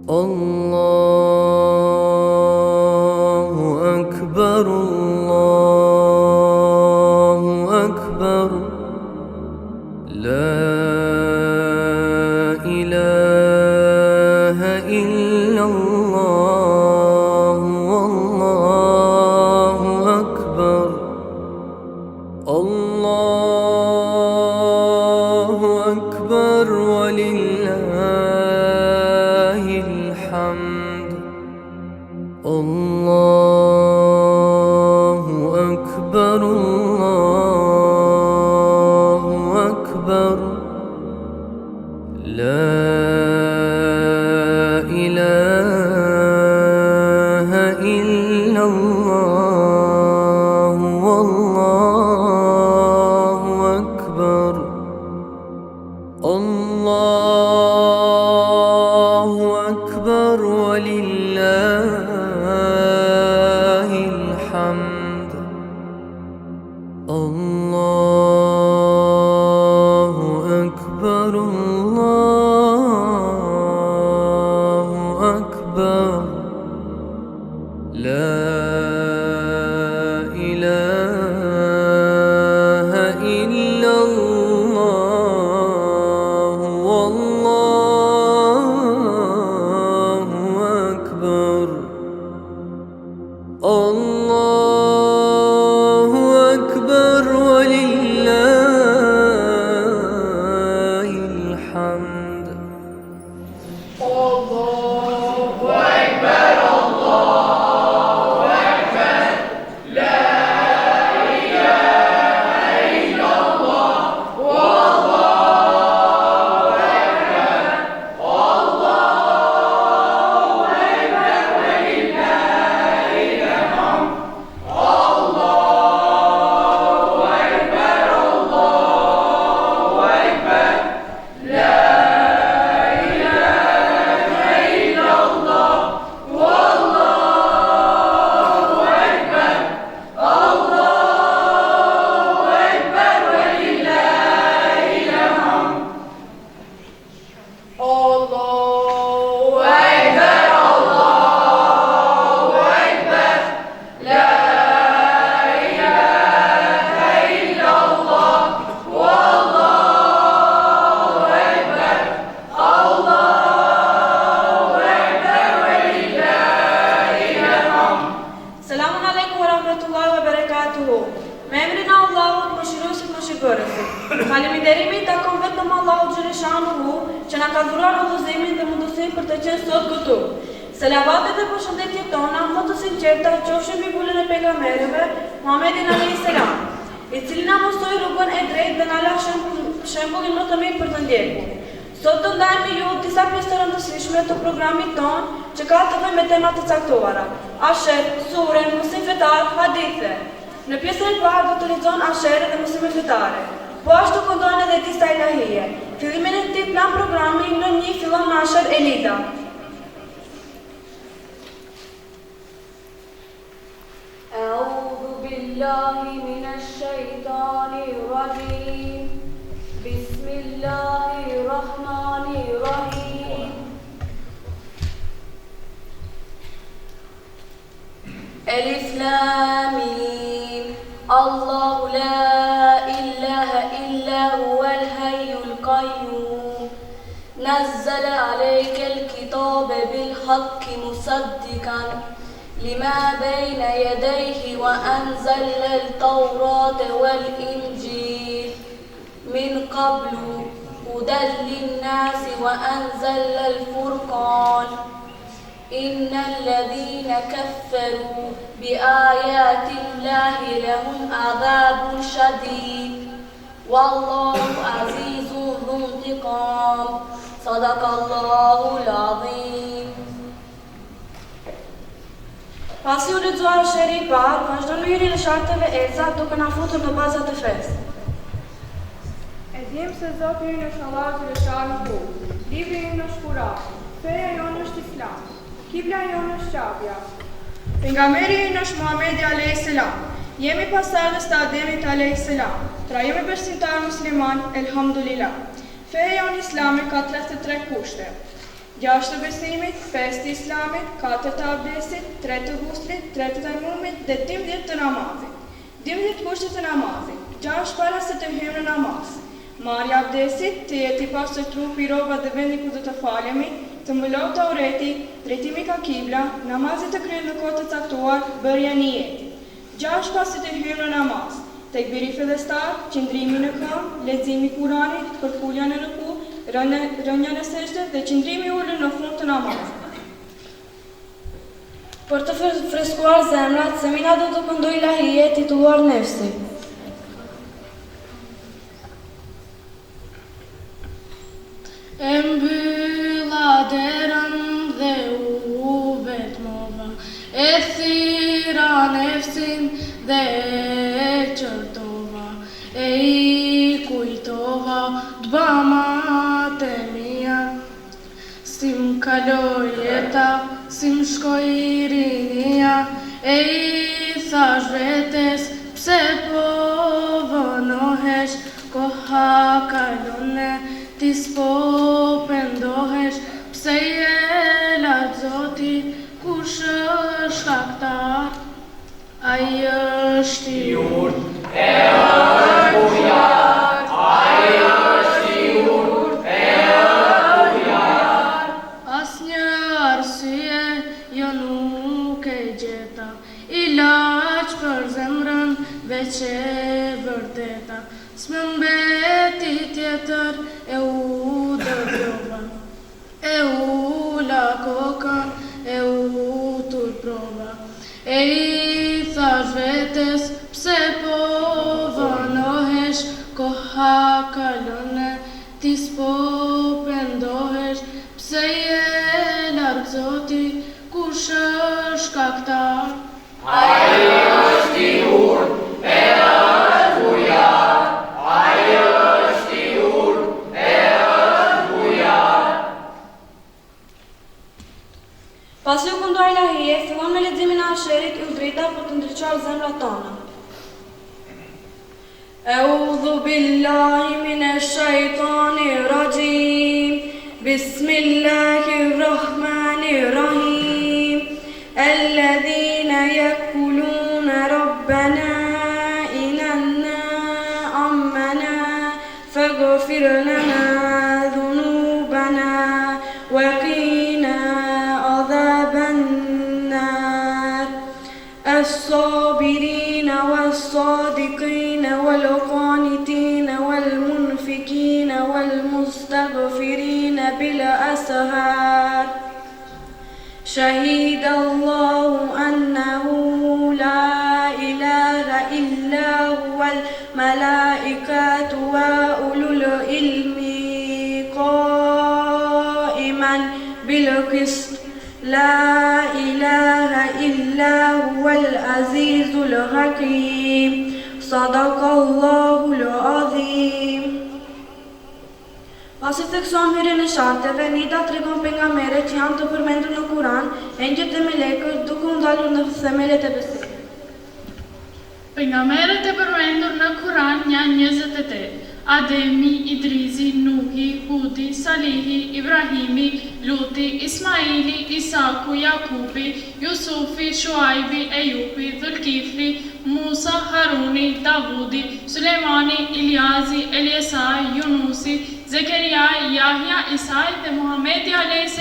Allahu Akbar, Allahu Akbar, La ilaha illallah, Allahu Akbar, Allahu Akbar, walillahil hamd. Allahu Akbar, Allahu Akbar, La ilaha illallah, Allahu Akbar, Allahu Akbar, walillahil hamd. Allahu Akbar, Allahu Akbar, La ilaha illallah, Allahu Akbar, Allahu Akbar, walillahil hamd. Allahu Ekber, Allahu Ekber, La ilahe illallah, Allahu Ekber, Allahu Ekber, velillahil hamd. Allahu Ekber, Allahu Ekber, La Selamun alaikum wa rahmatullahi wa barakatuhu. Me emrin e Allahut, mëshiruesit mëshirëbërësit. Faleminderimi i takon vetëm Allahut xhaleshanuhu që na ka dhuruar udhëzimin dhe mundësinë për të qenë sot këtu. Selavatet dhe përshëndetjet tona më të sinqerta qofshin mbi bulën e pejgamberëve Muhammedin alayhis salam, i cili na mësoi rrugën e drejtë dhe na la shembullin më të mirë për të ndjekur. Sot të ndajmë me ju disa pjesë të rëndësishme të programit tonë që ka të bëjë me tema të caktuara: asher, sure, mësim fetar, hadithe. Në pjesën e parë do të lexon ashere dhe mësime fetare. Po ashtu këndojnë edhe disa ilahije. Fillimin e këtij plan programi në 1 fillon me asher Elida. أعوذ بالله من الشيطان الرجيم بسم الله الرحمن الرحيم ألف لام ميم الله لا إله إلا هو الحي القيوم نزل عليك الكتاب بالحق مصدقا لما بين يديه وأنزل التوراة والإنجيل من قبل هدى للناس وأنزل الفرقان إن الذين كفروا بآيات الله لهم عذاب شديد والله عزيز ذو انتقام صدق الله العظيم. Pasi u lexuar sheri i parë, vazhdon me hyrjen e sharteve ECA duke na futur në bazat e fesë. E dim se Zoti ynë është Allahu xhaleshanuhu, libri ynë është Kurani, feja jonë është Islam, kibla jonë është Qabja. Pejgamberi ynë është Muhamedi alayhis salam. Jemi pasardhës të Ademit alayhis salam. Tra jemi besimtar musliman, elhamdulillah. Feja jonë Islami ka 33 kushte. 6 të besimit, 5 të islamit, 4 të abdesit, 3 të guslit, 3 të tajmumit dhe 12 të namazit. 12 kushtet të namazit, 6 para se të hymë në namaz. Marrja abdesit, të jeti pastër trupi, rroba dhe vendi ku do të falemi, të mbulot të ureti, drejtimi ka kibla, namazit të kryen në kohë të caktuar, bërja niyeti. 6 pasi të hymë në namaz, tekbiri fillestar, qëndrimi në këmbë, leximi i Kuranit, përpulja në ruku, rënja në sejdë dhe qëndrimi ulur në fund të namazit. Për të freskuar zemrat, semina do të këndoj lahije titulluar Nefsi. E mbylla derën dhe u vetmova, e thira nefsin dhe e qërtova, e i kujtova t'bamat e mia, si m'kaloj jeta, si m'shkoj rinia, e i thash vetes, pse po vënohesh, koha kalone, ti s'po pendohesh, pse je lartë Zotit, kush është shkaktar? Ai është i urtë, e është bujar, ai është i urtë, e është bujar. Asnjë arsye jo nuk e gjeta, ilaç për zemrën veç e vërteta. S'më mbeti tjetër, e u dëgjova, e u la kokën, e u turprova, e i thash vetes, pse po vënohesh, koha kalone, ti s'po pendohesh, pse je lartë Zotit, kush është shkaktar? Ai është i urtë, e është bujar, ai është i urtë, e është bujar. Pasi u këndoj lahije, fillon me leximin e asherit i udhrita për të ndriçuar zemrat tona. A'udhu billahi minash shaitanir rajim. Bismillahir rahmanir rahim. Alladhina yaquluna rabbana inna ammana faghfir lana dhunubana wa qina adhaban nar. الصابرين والصادقين والقانتين والمنفقين والمستغفرين بالأسهار شهد الله أنه لا إله إلا هو الملائكة وأولو العلم قائما بالقسط لا إله إلا هو العزيز الحكيم صدق الله العظيم. Pasi theksuam hyrjen e sharteve, Nida tregon pejgamberët që janë të përmendur në Kur'an, engjëjt dhe melekët duke u ndalur në themelet e besimit. Pejgamberët e përmendur në Kur'an janë 28: Ademi, Idrisi, Nuhi, Hudi, Salihi, Ibrahimi, Luti, Ismaili, Isaku, Jakubi, Jusufi, Shuaibi, Ejupi, Dhulkifli, Musa, Haruni, Davudi, Sulejmani, Iliazi, Eliesai, Yunusi, Zekeria, Yahya, Isai dhe Muhamedi a.s.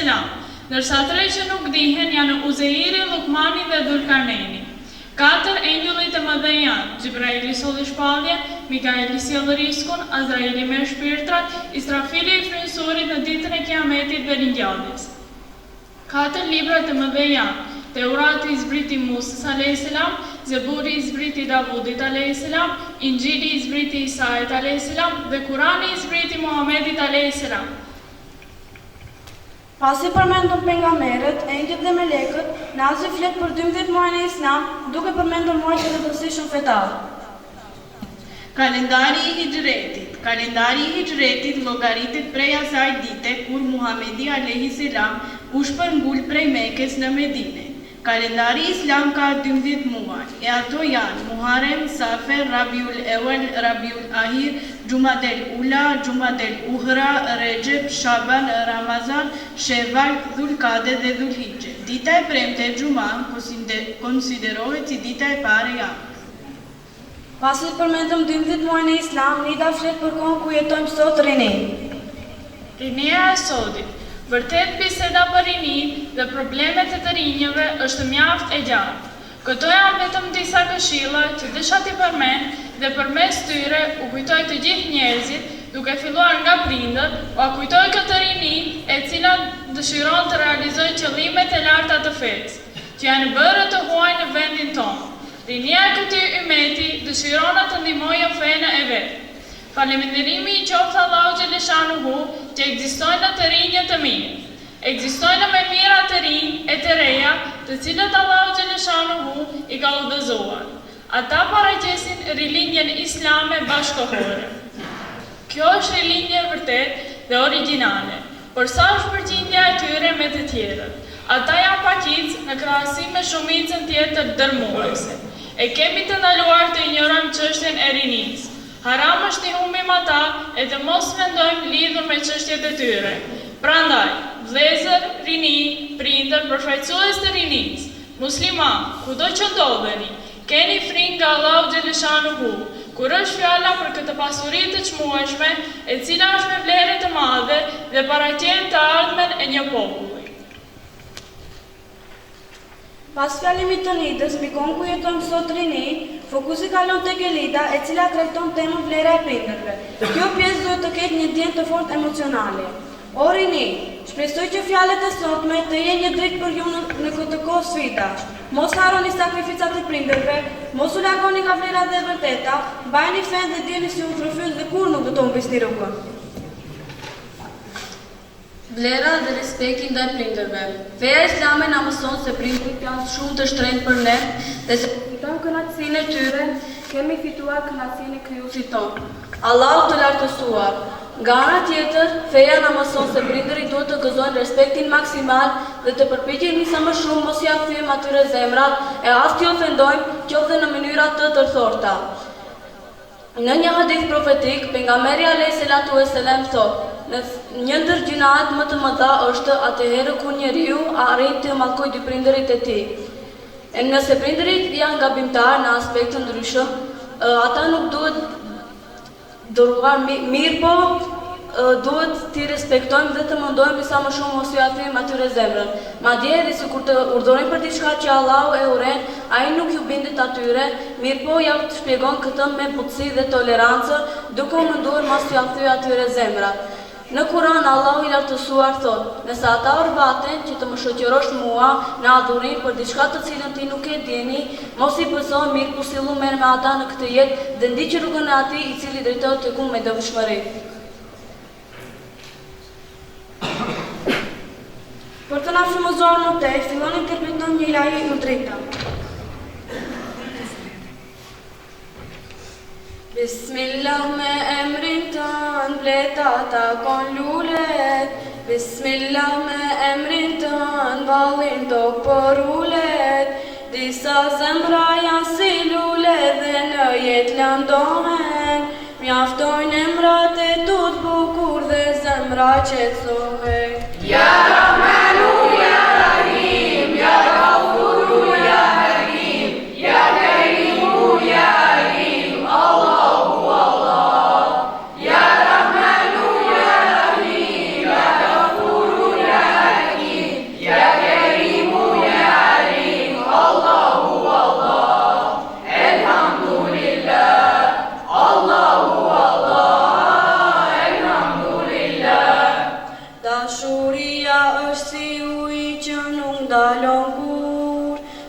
Ndërsa 3 që nuk dihen janë Uzeiri, Lukmani dhe Dhulkarneni. 4 engjullit e mëdhenj janë Gjibraili solli shpallje, Mikaeli sjellë riskun, Azraili merr shpirtrat, Israfili i frynsurit në ditën e Kiametit dhe ringjalljes. 4 librat e mëdhenj janë Teurati i zbriti Musës a.s., Zeburi i zbriti Davudit a.s., Injili i zbriti Isait a.s. dhe Kurani i zbriti Muhamedit a.s. Pasi përmendur pejgamberët, engjëjt dhe melekët, Nazi flet për 12 muajin e Islam, duke përmendur muajt e rëndësishëm fetar. Kalendari i Hijretit. Kalendari i Hijretit llogaritet prej asaj dite kur Muhamedi a.s. u shpërngul prej Mekës në Medinë. Kalendari islam ka 12 muaj, e ato janë Muharrem, Safar, Rabiul Awwal, Rabiul Akhir, Jumadel Ula, Jumadel Uhra, Rejab, Shaban, Ramazan, Shewwal, Dhulqa'de dhe Dhulhijje. Dita e premte e Xuma konsiderohet si dita e parë e javës. Pasi përmendëm 12 muaj në islam, Nida flet për kohën ku jetojmë sot rini. Rinia e sotit. Vërtet biseda për rinin dhe problemet e të rinjëve është mjaft e gjatë. Këto janë vetëm disa këshilla që desha t'i përmend dhe përmes tyre u kujtoj të gjithë njerëzit, duke filluar nga prindët, u kujtoj këtë rini e cila dëshiron të realizojë qëllimet e larta të fesë, që janë bërë të huaj në vendin tonë. Rinia e këtij ummeti dëshiron të ndihmojë fenë e vet. Faleminderimi i qoftë Allahu xhaleshanuhu që ekzistojnë të rinjë të mirë. Ekzistojnë me mira të rinj e të reja, të cilët Allahu xhaleshanuhu i ka udhëzuar. Ata paraqesin rilindjen islame bashkëkohore. Kjo është rilindje e vërtet dhe origjinale, por sa është përgjindja e tyre me të tjerët? Ata janë pakicë në krahasim me shumicën tjetër dërmuese. E kemi të ndaluar të injorojmë çështjen e rinisë. Haram është i humbim ata e të mos mendojmë lidhur me çështjet e tyre. Prandaj, vëllezër, rini, prindër, përfaqësues të rinisë, musliman, kudo që ndodheni, keni frikë nga Allahu xhaleshanuhu, kur është fjala për këtë pasuri të çmueshme, e cila është me vlerë të madhe dhe paraqet të ardhmen e një populli. Pas fjalimit të Nidës, mbi kohën ku jetojmë sot rini, fokusi kalon tek Elida, e cila trajton temën vlera e prindërve. Kjo pjesë duhet të ketë një ndjenjë të fortë emocionale. O rini, shpresoj që fjalët e sotme të jenë një dritë për ju në këtë kohë sfidash. Mos harroni sakrificat e prindërve, mos u largoni nga vlerat e vërteta, mbajini fen dhe dijeni si u trofyes dhe kur nuk do të humbisni rrugën. Vlera dhe respekti ndaj prindërve. Feja islame na mëson se prindërit janë shumë të shtrenjtë për ne dhe se fitojmë kënaqësinë e tyre, kemi fituar kënaqësinë e Krijuesit tonë, Allahu të lartësuar. Nga ana tjetër, feja na mëson se prindërit duhet të gëzojnë respektin maksimal dhe të përpiqemi sa më shumë mos ia kthejmë atyre zemrat e as t'i ofendojmë, qoftë në mënyra të tërthorta. Në një hadith profetik, pejgamberi alayhis salatu wassalam thotë: në një ndër gjinat më të mëdha është atëherë kur njeriu arrin të mallkojë dy prindërit e tij. Nëse prindërit janë gabimtar në aspekte ndryshëm, ata nuk duhet duruar mirë, po duhet t'i respektojmë dhe të mundohemi sa më shumë mos ia kthejmë atyre zemrën. Madje edhe sikur të urdhërojmë për diçka që Allahu e uren, ai nuk ju bindet atyre, mirë po ja të shpjegon këtë me butësi dhe tolerancë, duke u munduar mos t'ia kthejë atyre zemrat. Në Kur'an, Allahu i lartësuar thotë: nëse ata urvaten që të më shoqërosh mua në adhurim për diçka të cilën ti nuk e dini, mos i pëso, mirë po sillu merr me ata në këtë jetë dhe ndiq rrugën e atij i cili drejtohet tek unë me devotshmëri. Për të na frymëzuar më tej, filloni të interpretojmë një lajë në drejtë. Bismillah me emrin tën, bleta takon lulet. Bismillah me emrin tën, vallin tok por ulet. Disa zemra janë si lule dhe në jetë lëndohen. Mjaftojnë emrat e tut bukur dhe zemra qetësohen. Ya Rahmanu, Ya Rahim, Ya Ghafuru, Ya Hakim, Ya Karimu, Ya Alim, Allahu Allah. Ya Rahmanu, Ya Rahim, Ya Ghafuru, Ya Hakim, Ya Karimu, Ya Alim, Allahu Allah. Elhamdulillah, Allahu Allah, elhamdulillah. Dashuria është si uji që nuk ndalon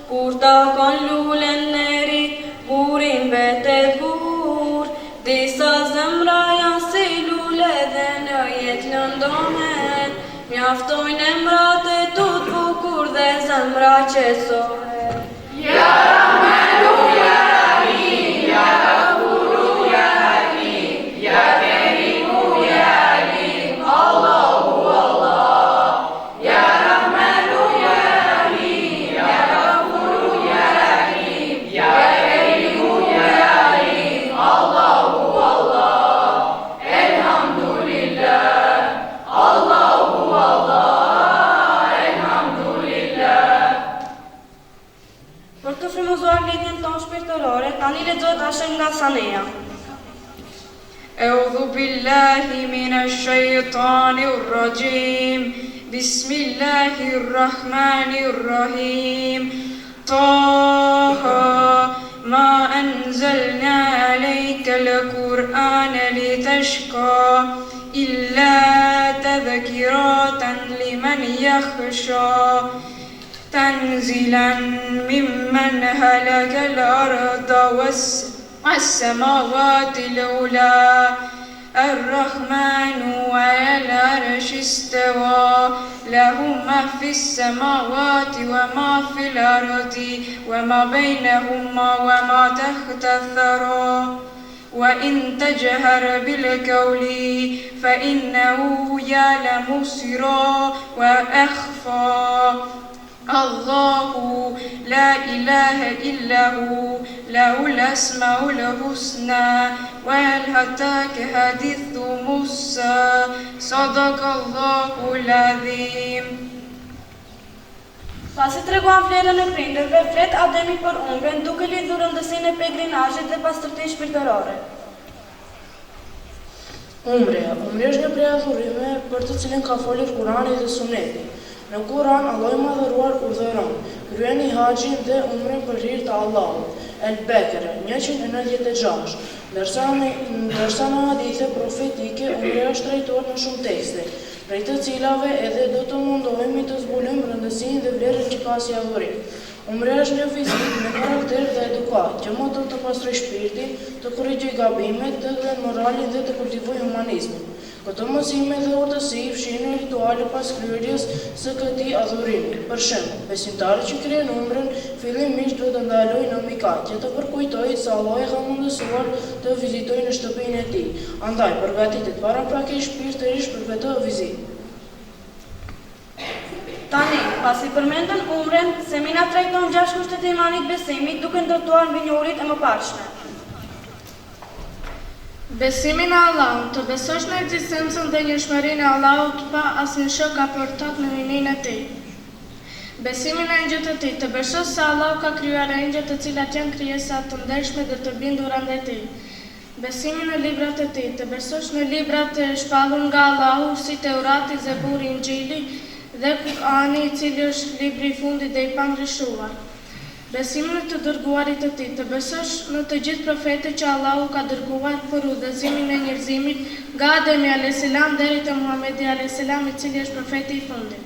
kur takon lulen nerit, burin mbetet bur. Disa zemra janë si lule dhe në jetë lëndohen, mjaftojnë emrat e tut bukur dhe zemra qetësohen. Ya Rahmanu, Ya Rahim, Ya Ghafuru, Ya Hakim, Ya Karimu, Ya Alim, Allahu Allah. Ya Rahmanu, Ya Rahim, Ya Ghafuru, dashëm nga Sanea. أعوذ بالله من الشيطان الرجيم بسم الله الرحمن الرحيم طه ما أنزلنا عليك القرآن لتشقى إلا تذكرة لمن يخشى تنزيلا ممن هلك الأرض والسماوات العلى الرحمن على العرش استوى له ما في السماوات وما في الأرض وما بينهما وما تحت الثرى وإن تجهر بالقول فإنه يعلم السر وأخفى الله لا إله إلا هو له الأسماء الحسنى وهل أتاك حديث موسى صدق الله العظيم. Pasi treguan vlerën e prindërve, flet Ademi për umren duke lidhur rëndësinë e pelgrinazhit dhe pastërtisë shpirtërore. Umre është një prej adhurime për të cilin ka folur Kurani dhe Suneti. Në Kur'an, Allah i madhëruar urdhëron, kryeni haxhin dhe umren për hir të Allahut. El-Bekre 196. Ndërsa në hadithe profetike, umre është trajtuar në shumë tekste, prej të cilave edhe do të mundohemi të zbulojmë rëndësinë dhe vlerën që ka si adhurim. Umre është një vizitë me karakter dhe edukat, që më të pastroj shpirtin, të korrigjoj gabimet, të dhënë moralin dhe të kultivoj humanizmin. Këto mësime dhe urtësi fshihen në rituale pas kryerjes së këtij adhurimi. Për shembull, besimtari që kryen umren fillimisht duhet të ndalojë në Mikat, që të përkujtojë se Allah e ka mundësuar të vizitojë në shtëpinë e tij. Andaj përgatitet paraprakisht shpirtërisht për këtë vizitë. Tani, pasi përmendën umren, semina trajton 6 kushtet e imanit besimit duke ndërtuar mbi një uritë e mëparshme. Besimi në Allahun, të besosh në ekzistencën dhe njëshmërinë e Allahut pa asnjë shok aportat në rinin e tij. Besimi në engjëjt e tij, të besosh se Allahu ka krijuar engjëjt të cilat janë krijesa të ndershme dhe të bindura ndaj tij. Besimi në librat e tij, të besosh në librat e shpallur nga Allahu si Teurati, Zeburi, Injili dhe Kurani, i cili është libri i fundit dhe i pandryshuar. Besimin në të dërguarit të tij, të besosh në të gjithë profetët që Allahu ka dërguar për udhëzimin e njerëzimit, nga Ademi a.s. deri te Muhamedi a.s. i cili është profeti i fundit.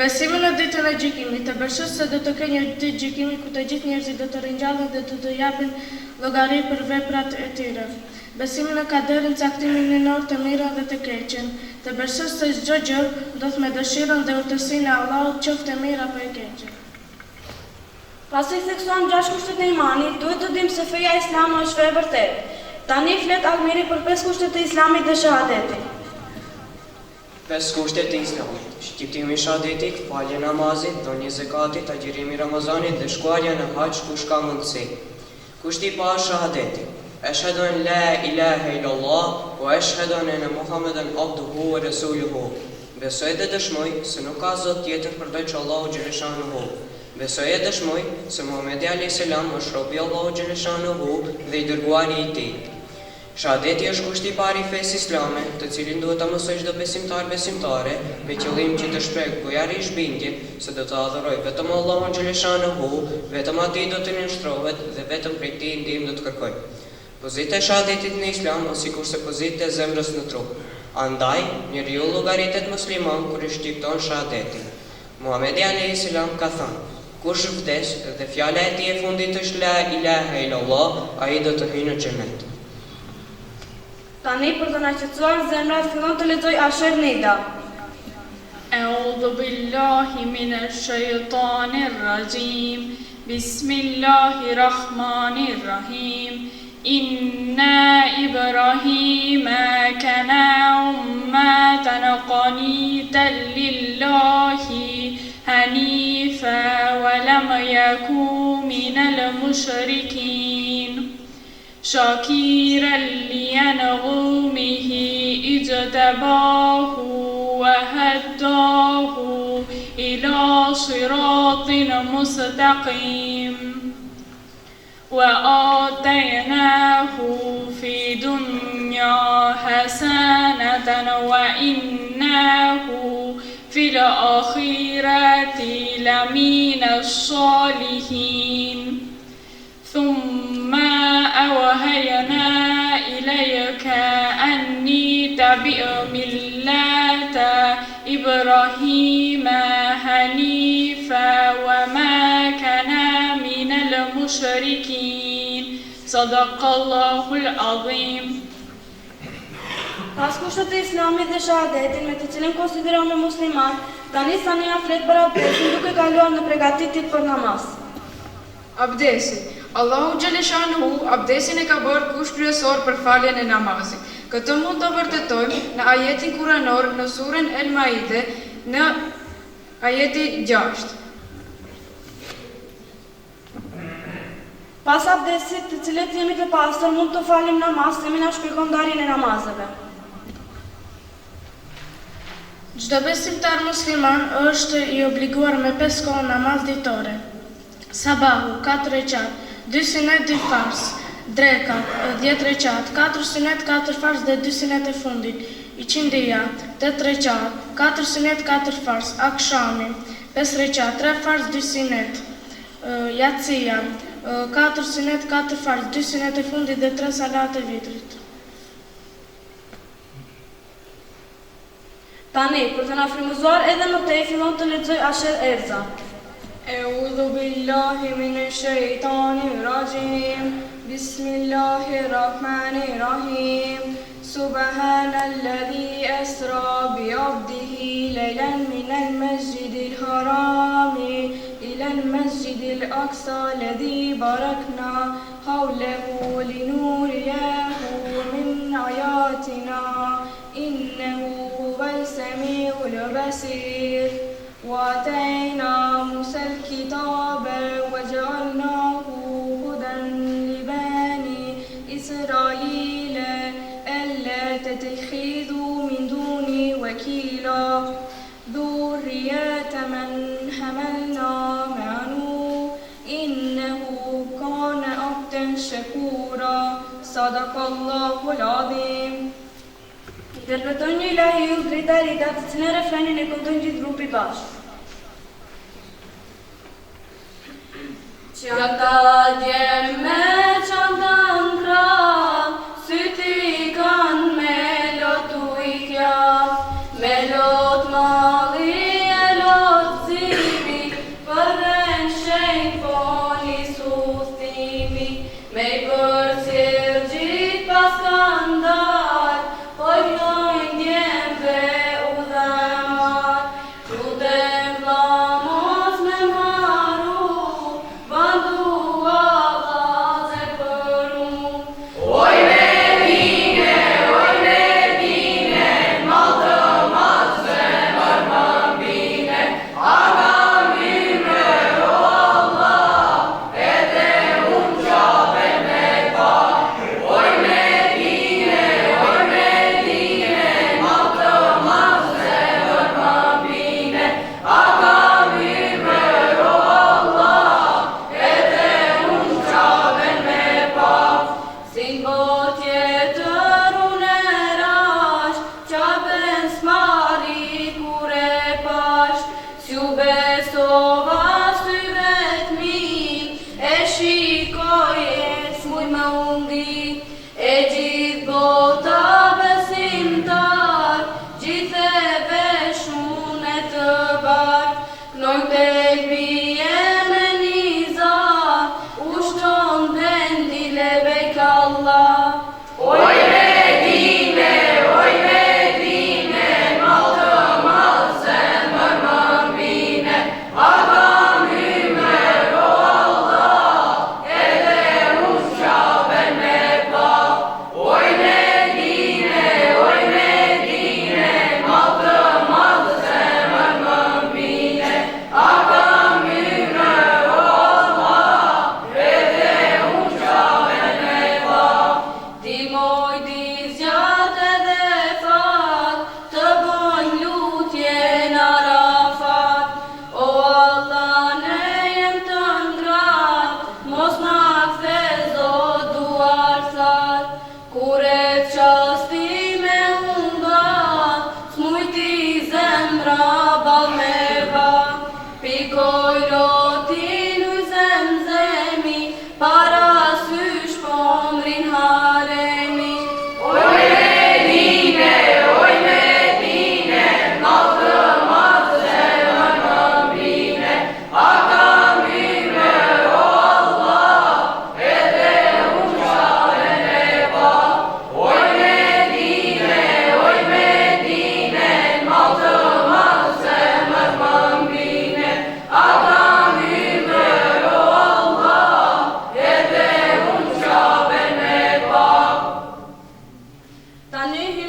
Besimin në ditën e gjykimit, të besosh se do të ketë një ditë gjykimi ku të gjithë njerëzit do të ringjallen dhe do të japin llogari për veprat e tyre. Besimin në kaderin, caktimin ninor të mirën dhe të keqen, të besosh se çdo gjë do të me dëshirën dhe urtësinë e Allahut, qoftë e mirë apo e keqe. Pasi theksuam 6 kushtet e imanit, duhet të dimë se feja islame është fe e vërtetë. Tani flet Almiri për 5 kushtet e islamit dhe shahadetit. 5 kushtet e islamit: shqiptimi i shahadetit, falja e namazit, dhënia e zakatit, agjërimi i Ramazanit dhe shkuarja në haxh kush ka mundësi. Kushti i parë shahadeti: ashhadu an la ilaha illallah wa ashhadu anna Muhammeden abduhu wa rasuluhu. Besoj dhe dëshmoj se nuk ka zot tjetër përveç Allahu xhaleshanuhu. Besoj e dëshmoj se Muhamedi a.s. është robi Allahu xhaleshanuhu dhe i dërguari i tij. Shahadeti është kushti i parë i fesë islame, të cilin duhet ta mësojë çdo besimtar besimtare, me qëllim që të shprehë gojarisht bindjen se do të adhurojë vetëm Allahun xhaleshanuhu, vetëm atij do të nënshtrohet dhe vetëm prej tij ndihmë do të kërkojë. Pozita e shahadetit në islam është sikurse pozita e zemrës në trup. Andaj, njeriu llogaritet musliman kur i shqipton shahadetin. Muhamedi a.s. ka thënë: kush vdes dhe fjala e tij e fundit është la ilaha illallah, ai do të hyjë në xhenet. Tani për të na qetësuar zemrat, fillon të lexoj Asher Nida. A'udhu billahi minash shaitanir rajim. Bismillahirrahmanirrahim. Inna Ibrahima kana ummatan qanitan lillahi hanifa wa lam yakun minal mushrikin. شاكرا لأنعمه اجتباه وهداه إلى صراط مستقيم وآتيناه في الدنيا حسنة وإنه في الآخرة لمن الصالحين ثم أوهينا إليك أني تبع ملة إبراهيم حنيفا وما كان من المشركين صدق الله العظيم. Pas kushtët e Islamit dhe shahadetin me të cilin konsiderohemi musliman, tani sa ne flet për abdesin duke kaluar në përgatitit për namaz. Abdesi. Allahu Gjeleshanuhu abdesin e ka bërë kusht kryesor për faljen e namazit. Këtë mund të vërtetojmë në ajetin kuranor në surën El Maide në ajeti 6. Pas abdesit të cilët jemi të pastër mund të falim namaz, se na shpjegon ndarjen e namazeve. Çdo besimtar musliman është i obliguar me 5 kohë namaz ditore. Sabahu 4 rekat, 2 sunet 2 fars, drekat 10 rekat, 4 sunet 4 fars dhe 2 sunet e fundit. Iqindia 8 rekat, 4 sunet 4 fars, akshami 5 rekat, 3 fars 2 sunet, Yatsia 4 sunet 4 fars, 2 sunet e fundit dhe 3 salat e vitrit. Tani, për të na frymëzuar edhe më tej, fillon të lexoj Asher Erza. Eudhu billahi minash shaitanir rajim. Bismillahirrahmanirrahim. Subhanalladhi asra bi 'abdihi laylan minal masjidil harami ila al-masjidil aqsa alladhi barakna hawlahu linuriyahu min ayatina innahu huwal samiul basir. وآتينا موسى الكتاب وجعلناه هدى لبني إسرائيل ألا تتخذوا من دوني وكيلا ذرية من حملنا مع نوح إنه كان عبدا شكورا صدق الله العظيم. Interpretojnë një ilahi ju drita e rita të cilën refrenin e këndojnë gjithë grupi bashkë. Që ka djem me qandën krah, syti kanë me lotu i kjaf, me lot mali e lot zimi, për rën shenjë po një sustimi, me i përcjell gjithë pas skandal, po i vlojnë djemve u dhamar, lutem vlla mos me maru, bandu Allah dhe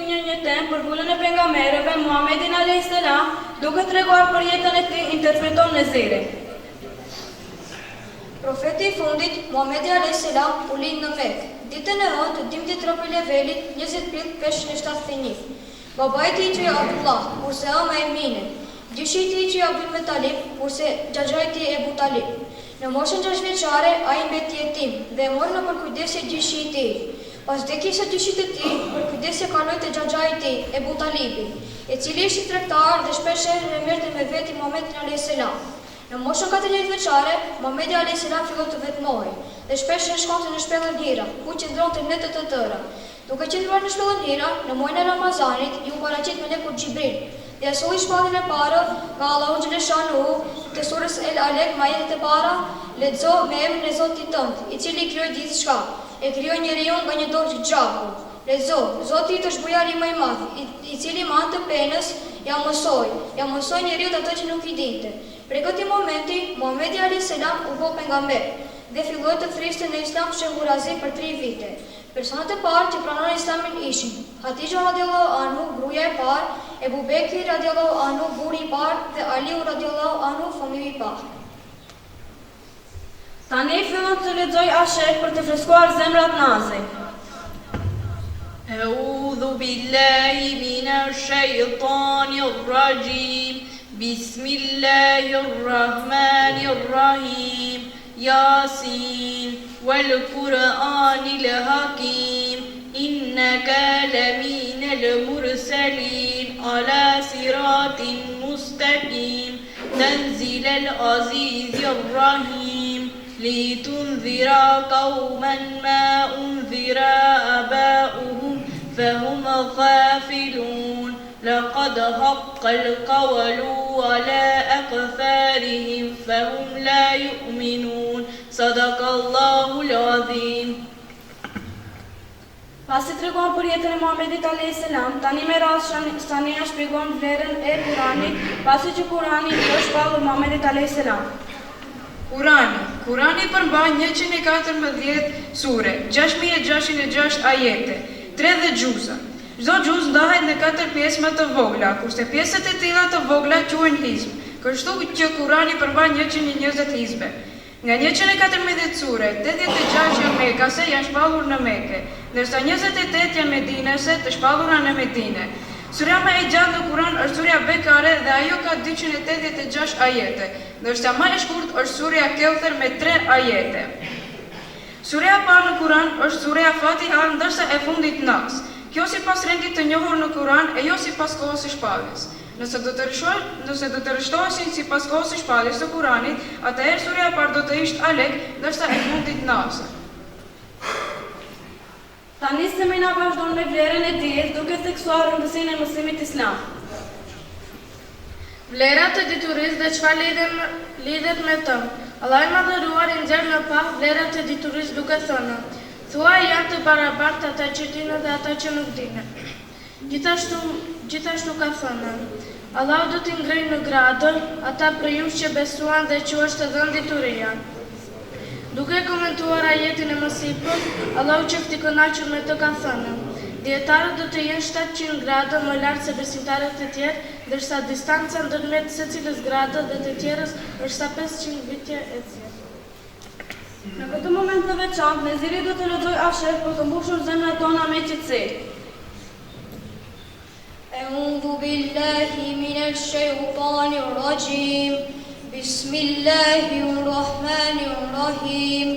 një temë për vullën e pejgamberëve Muhamedit alayhis salam, duke treguar për jetën e tij, interpreton në zire. Profeti i fundit, Muhamedi alayhis salam, u lind në Mekë. Ditën e hënë të 12 Rabiul-Evelit, 20 prill 571. Babai i tij që Abdullah, kurse ama e Mine. Gjyshi i tij që Abdul Muttalib, kurse xhaxhai i tij Ebu Talib. Në moshën 6 vjeçare, ai mbeti jetim dhe e mori në përkujdesje gjyshi i tij. Pas vdekjes së gjyshit të tij, përkujdesja kaloi te xhaxhai i tij, Ebu Talibi, i cili ishte tregtar dhe shpesh e merrte me veti Muhamedit alayhis salam. Në moshën 14 vjeçare, Muhamedi alayhis salam filloi të vetmohej dhe shpesh shkonte në shpellën Hira, ku qëndronte netë të tëra. Duke qëndruar në shpellën Hira, në muajin e Ramazanit, ju paraqit melekut Xhibril dhe asoi shpallin e parë nga Allahu xhaleshanuhu te surës El Alaq, ajetet e para: lexo me emrin e Zotit tënd, i cili krijoi gjithçka, e krijoi njeriu nga një dorë gjaku. Lexo, Zoti yt është bujari më i madh, i cili me anë të penës ja mësoi njeriu atë që nuk i dinte. Prej këtij momenti, Muhamedi alayhis salam u bë pejgamber dhe filloi të thirrste në Islam shehurazi për 3 vite. Personat e parë që pranonin Islamin ishin Hatixha radiallahu anhu, gruaja e parë, Ebu Bekri radiallahu anhu, burri i parë, dhe Aliu radiallahu anhu, fëmiu i parë. Tani fillon të lexoj asher për të freskuar zemrat nazi. A'udhu billahi minash shaitanir rajim. Bismillahir rahmanir rahim. Yasin wal Qur'anil hakim. Innaka laminal mursalin ala siratin mustaqim. Tanzilal azizir rahim. لتنذر قوما ما أنذر آباؤهم فهم غافلون لقد حق القول على أكثرهم فهم لا يؤمنون صدق الله العظيم. Pasi tregon për jetën e Muhamedit alayhis salam, tani me rast Sania shpjegon vlerën e Kuranit, pasi që Kurani është shpallur Muhamedit alayhis salam. Kurani përmban 114 sure, 6606 ajete, 3 dhe xhuza. Çdo xhuz ndahet në 4 pjesë më të vogla, kurse pjesët e tilla të vogla quhen hizb. Kështu që Kurani përmban 120 hizbe. Nga 114 sure, 86 janë mekase, janë shpallur në Mekë, ndërsa 28 janë medinase, të shpallura në Medinë. Surja më e gjatë në Kuran është surja Bekare dhe ajo ka 286 ajete, ndërsa më e shkurt është surja Keuther me 3 ajete. Surja e parë në Kuran është surja Fatiha, ndërsa e fundit Nas. Kjo sipas rendit të njohur në Kuran e jo sipas kohës së shpalljes. Nëse do të rishtoheshin sipas kohës së shpalljes së Kuranit, atëherë surja e parë do të ishte Alek, ndërsa e fundit Nas. Tani semina vazhdon me vlerën e dijes duke theksuar rëndësinë e muslimit islam. Vlerat e diturisë dhe çfarë lidhet me të. Allahu i Madhëruar i nxjerr në pak vlerat e diturisë duke thënë: "Thuaj janë të barabartë ata që dinë dhe ata që nuk dinë." Gjithashtu ka thënë: "Allahu do t'i ngrejë në gradë ata prej jush që besuan dhe që është dhënë dituria." Duke komentuar ajetin e mësipër, Allahu qoftë i kënaqur me të ka thënë: "Dietarët do të jenë 700 gradë më lart se besimtarët e tjerë, ndërsa distanca ndërmjet secilës grade dhe të tjerës është sa 500 vite e tjerë." Në këtë moment të veçantë, Neziri do të lexoj asher për të mbushur zemrat tona me qetësi. A'udhu billahi minash shaitanir rajim. Bismillahir rahmanir rahim.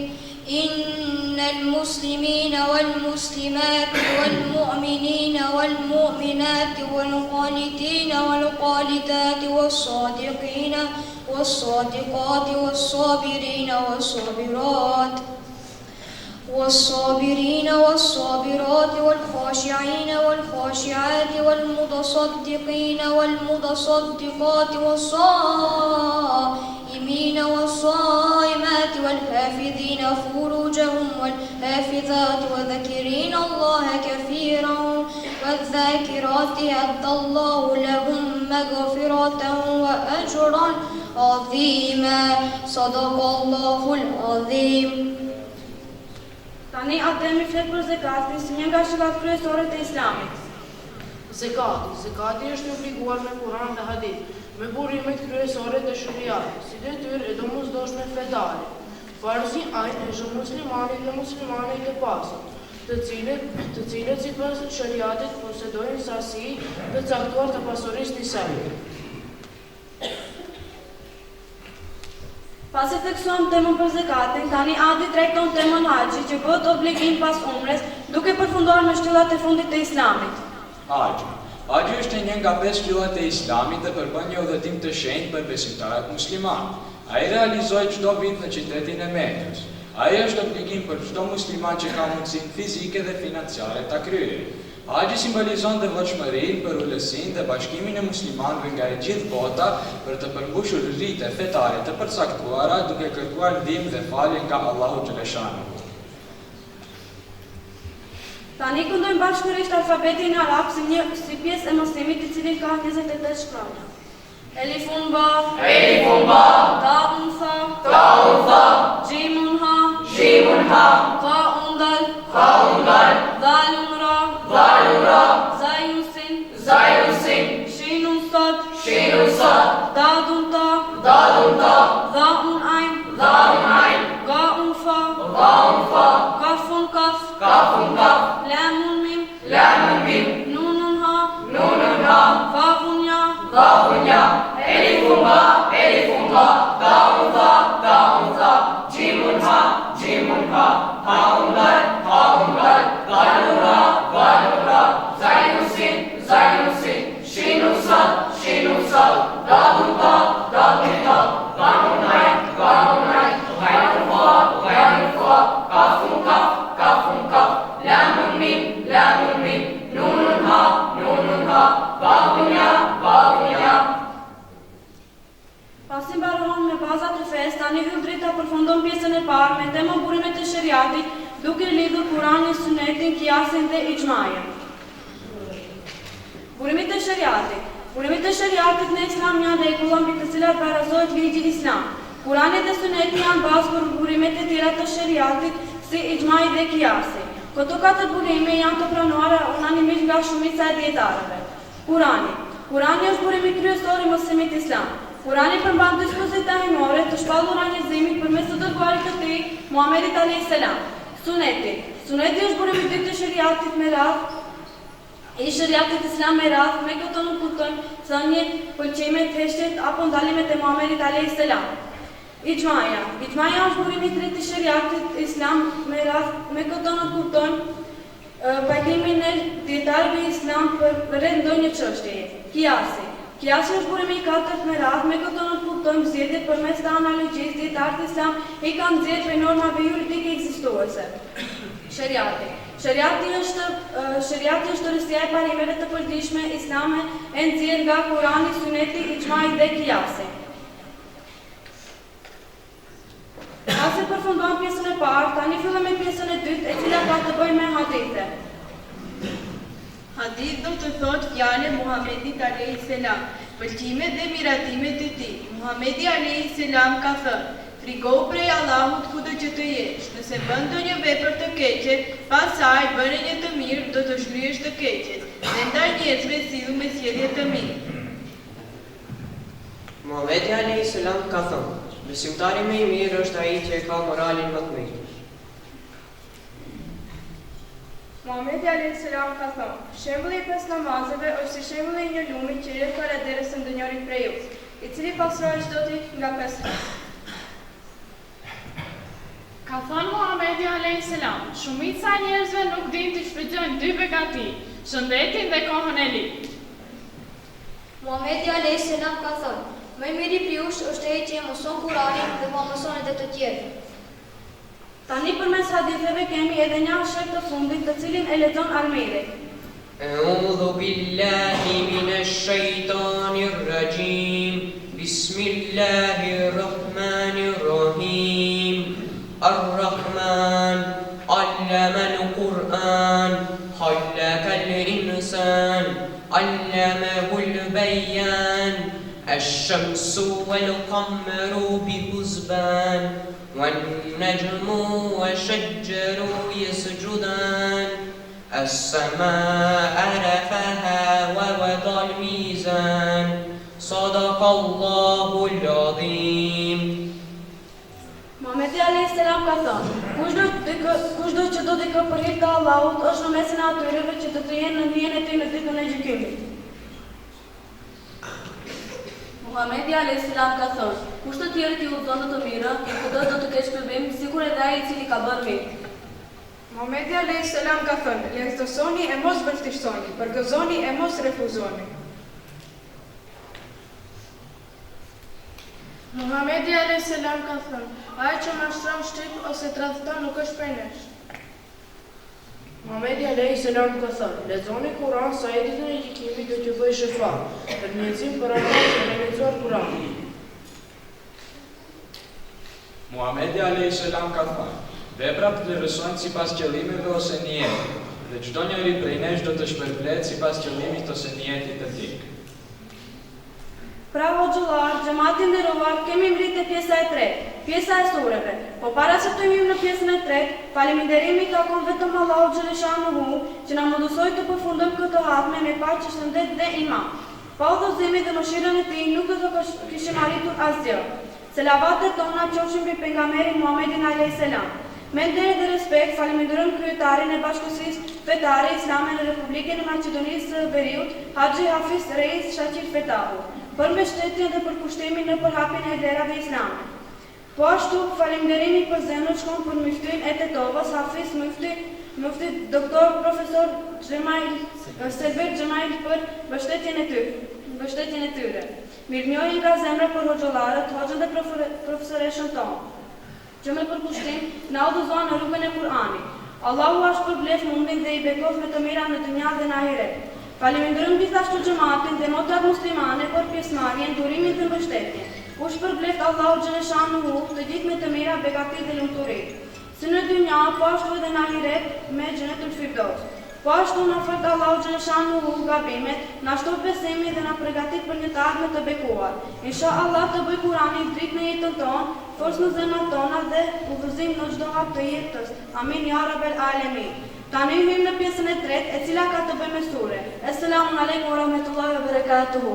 Innal muslimina wal muslimati wal mu'minina wal mu'minati wal qanitina wal qanitati was sadiqina was sadiqati was sabirina was sabirat والصابرين والصابرات والخاشعين والخاشعات والمتصدقين والمتصدقات والصائمين والصائمات والحافظين فروجهم والحافظات وذكرين الله كثيرا والذاكرات أعد الله لهم مغفرة وأجرا عظيما صدق الله العظيم. Tani Ademi flet për zekatin si një nga shëllat kryesore të Islamit. Zekati është obliguar me Kur'an dhe hadith, me burimet kryesore të shariatit, si detyrë e domosdoshme fetare. Farzi ajnë e çdo muslimanit dhe muslimanit të pasur, të cilët sipas shariatit posedojnë sasi të caktuar të pasurisë nisabit. Pasi theksuam temën për zekatin, tani Adi trajton temën haxhi që bëhet obligim pas umres, duke përfunduar me shtyllat e fundit të Islamit. Haxhi është një nga 5 shtyllat e Islamit dhe përbën një udhëtim të shenjtë për besimtarët musliman. Ai realizohet çdo vit në qytetin e Mekës. Ai është obligim për çdo musliman që ka mundësinë fizike dhe financiare ta kryejë. Haxhi simbolizon devotshmërinë për ulësinë dhe bashkimin e muslimanëve nga e gjithë bota për të përmbushur rrite fetare të përcaktuara duke kërkuar ndihmë dhe falje nga Allahu xhaleshanuhu. Tani këndojmë bashkërisht alfabetin arab si pjesë e mësimit i cili ka 28 shkronja. Elifun ba, taun fa, jimun ha, qaun dal, dalun ra, zayun sin, shinun sad, dadun ta, dhaun ain, gaun fa, kafun kaf, lamun mim, nunun ha, fafun ya, elifun ba, taun fa, jimun ha, haun dal, dalun ra, zayun sin, shinun sad, dadun ta, gaun ain, ghainun fa, kafun kaf, lamun mim, nunun ha, fafun ya. Pasi mbaron me bazat e fesë, tani hyr drejt ta përfundon pjesën e parë me temën burimet e shariatit, duke lidhur Kur'anin, Sunetin, Kiasin dhe Ixhmain. Burimet e shariatit. Burimet e shariatit në Islam janë rregulla mbi të cilat barazohet ligji Islam. Kur'ani dhe Suneti janë bazë për burimet e tjera të shariatit si Ixhmai dhe Kiasi. Këto 4 burime janë të pranuara unanimisht nga shumica e dietarëve. Kur'ani është burimi kryesor i mësimit islam. Kurani përmban dispozita hynore të shpallura njerëzimit përmes të dërguarit të tij, Muhamedit alayhis salam. Suneti është burimi i dytë të shariatit me radhë, i shariatit islam me radhë, me këto nuk kuptojmë thënjet, pëlqimet, heshtjet apo ndalimet e Muhamedit alayhis salam. Ixhmaja është burimi i tretë i shariatit islam me radhë, me këto nuk kuptojmë pajtimin e dietarëve islam për rreth ndonjë çështjeje. Kiasi është burimi i katërt me radhë, me këto nuk kuptojmë zgjedhjet përmes të analogjisë, dietarët islam i kanë zgjedhur prej normave juridike ekzistuese. Shariati është rësia e parimeve të përditshme islame e nxjerrë nga Kurani, Suneti, Ixhmai dhe Kiasi. Pasi përfundon pjesën e parë, tani fillojmë me pjesën e dytë, e cila ka të bëjë me hadithe. Hadith do të thot fjale Muhamedit alayhis salam, pëlqimet dhe miratimet e tij. Muhamedi alayhis salam ka thënë: "Frigohu prej Allahut kudo që të jesh. Nëse bën ndonjë vepër të keqe, pastaj bëre një të mirë, do të shlyhesh të keqet. Dhe ndaj njerëzve sillu me sjellje të mirë." Muhamedi alayhis salam ka thënë: "Besimtari më i mirë është ai që ka moralin më të mirë." Muhamedi alayhis salam ka thënë: "Shembulli i 5 namazeve është si shembulli i një lumi që rreth para derës së ndonjërit prej jush, i cili pastrohet çdo ditë nga 5 herë." Ka thënë Muhamedi alayhis salam, shumica e njerëzve nuk dinë të shfrytëzojnë 2 begati, shëndetin dhe kohën e ligjit. Muhamedi alayhis salam ka thënë: "Më i miri prej jush është ai që mëson Kur'anin dhe mëson edhe të tjerë." Tani përmes haditheve kemi edhe një shek të fundit të cilin e lexon Almeri. A'udhu billahi minash shaitanir rajim. Bismillahirrahmanirrahim. Ar-Rahman 'allama al-Qur'an, khalaqa al-insan, 'allamahu al-bayan. Ash-shamsu wal-qamaru bi-husban. والنجم والشجر يسجدان السماء رفعها Sadaqallahul Azim. Muhamedi alayhis salam ka thënë, kushdo që do t'i për hir të Allahut është në mesin e atyreve që do të jenë në hijen e tij në ditën e gjykimit. Muhamedi alayhis salam ka thënë, kush të tjerë t'i udhëzon në të mirën, këtë do të kesh shpërblim, sikur edhe ai i cili ka bërë mirë. Muhamedi alayhis salam ka thënë, lehtësoni e mos vështirësoni, përgëzoni e mos refuzoni. Muhamedi alayhis salam ka thënë, ai që mashtron shtyp ose tradhton nuk është prej nesh. Muhamedi alayhis salam ka thënë, lexoni Kur'an sa e ditën e gjykimit do t'ju bëj shefat, për mjekësim për ata që kanë lexuar Kur'anin. Muhamedi alayhis salam ka thënë, veprat vlerësohen sipas qëllimeve ose niyetit, dhe çdo njeri prej nesh do të shpërblet sipas qëllimit ose niyetit të tij. Pra hoxhallar, xhamati nderuar, kemi mbritë pjesa e tretë, pjesa e sureve. Po para se të hyjmë në pjesën e tretë, faleminderimi takon vetëm Allahut xhaleshanuhu, që na mundësoi të përfundojmë këtë hatme me paqe, shëndet dhe iman. Pa udhëzimin dhe mëshirën e tij nuk do të kishim arritur asgjë. Selavatet tona qofshin mbi pejgamberin Muhamedit alayhis salam. Me nderë dhe respekt, faleminderojmë kryetarin e Bashkësisë Fetare Islame në Republikën e Maqedonisë së Veriut, Haxhi Hafiz Reis Shaqir Fetahu, për mbështetjen dhe përkushtimin në përhapjen e vlerave islame. Po ashtu, faleminderimi për zemër shkon për myftyn e Tetovës, Hafiz Mufti Doktor Profesor Selber Xhemail për mbështetjen e tyre. Mirënjohje nga zemra për hoxhallarët, hoxhën dhe profesoreshën tonë, që me përkushtim na udhëzon në rrugën e Kur'anit. Allahu ashtë përblef mundin dhe i bekof me të mira në dynja dhe në ahiret. Faleminderojmë gjithashtu xhamatin dhe motrat muslimane për pjesëmarrjen, durimin dhe mbështetjen. U shpërbleft Allahu xhaleshanuhu të gjithë me të mira, begati dhe lumturi. Si në dynja, po ashtu edhe në ahiret me xhenetul firdaus. Po ashtu na fal Allahu xhaleshanuhu gabimet, na shtof besimin dhe na përgatit për një të ardhme të bekuar. Inshallah të bëj Kur'anin dritë në jetën tonë, forcë në zemrat tona dhe udhëzim në çdo hap të jetës. Amin ya rabbel alamin. Tani hyjmë në pjesën e tretë, e cila ka të bëjë me sure. Assalamu alaikum wa rahmatullahi wa barakatuhu.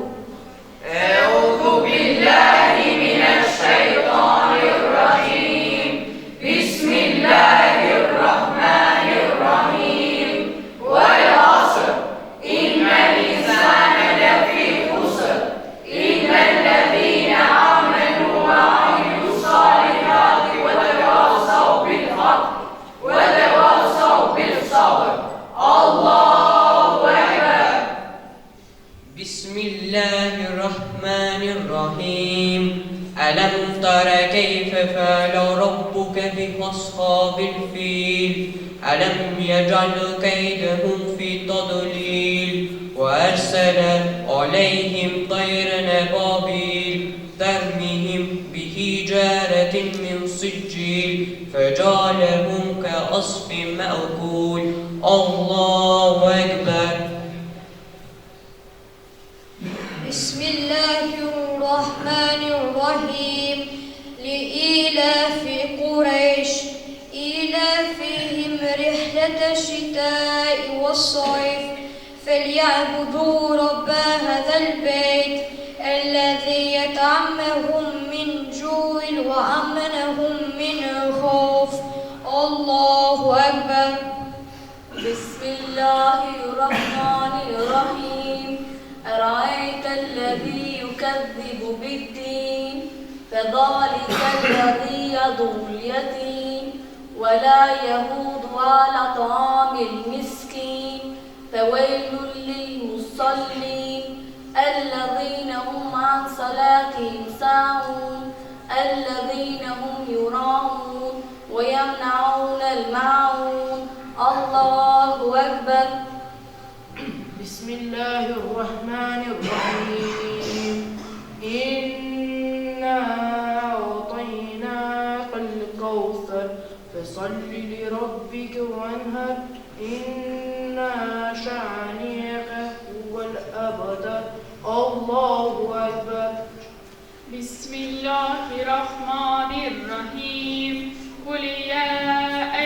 A'udhu billahi minash shaitanir rajim. Bismillahir rahmanir rahim. Wal 'asr. Innal insana lafi khusr. Illal ladhina amanu wa 'amilus salihati wa tawasaw bil haqq wa tawasaw bil sabr. Allahu akbar. Bismillahirrahmanirrahim. Alam tara kayfa fa'ala rabbuka bi ashabil fil. Alam yaj'al kaydahum fi tadlil. Wa arsala alayhim tayran ababil. ترميهم بحجارة من سجيل فجعلهم كعصف مأكول. الله أكبر. بسم الله الرحمن الرحيم. لإيلاف قريش إيلافهم رحلة الشتاء والصيف فليعبدوا رب هذا البيت الذي يطعمهم من جوع وأمنهم من خوف. الله أكبر. بسم الله الرحمن الرحيم. أرأيت الذي يكذب بالدين فذلك الذي يدعو اليتيم ولا يهود على طعام المسكين فويل للمصلين الذين هم عن صلاتهم ساهون الذين هم يراءون ويمنعون الماعون. الله أكبر. بسم الله الرحمن الرحيم. إنا أعطيناك الكوثر فصل لربك وانهر إن شانئك هو الأبتر. الله أكبر. بسم الله الرحمن الرحيم. قل يا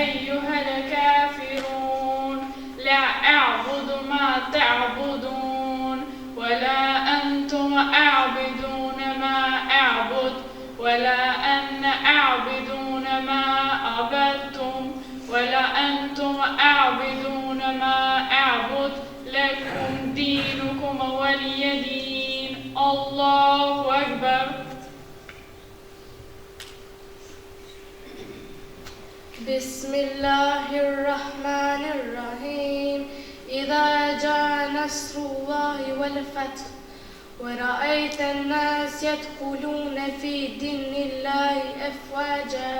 أيها الكافرون لا أعبد ما تعبدون ولا أنتم أعبدون ولا أنا أعبدون ما عبدتم ولا أنتم أعبدون ما أعبد لكم دينكم ولي دين. الله أكبر. بسم الله الرحمن الرحيم. إذا جاء نصر الله والفتح ورأيت الناس يدخلون في دين الله أفواجا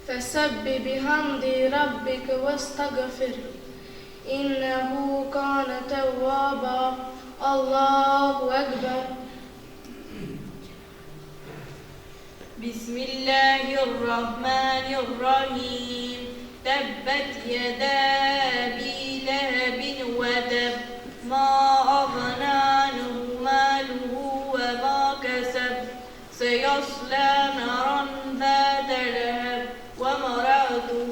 فسبح بحمد ربك واستغفر إنه كان توابا. الله أكبر. بسم الله الرحمن الرحيم. تبت يدا أبي لهب وتب ما أغنى عنه ماله وما كسب سيصلى نارا ذات لهب وامرأته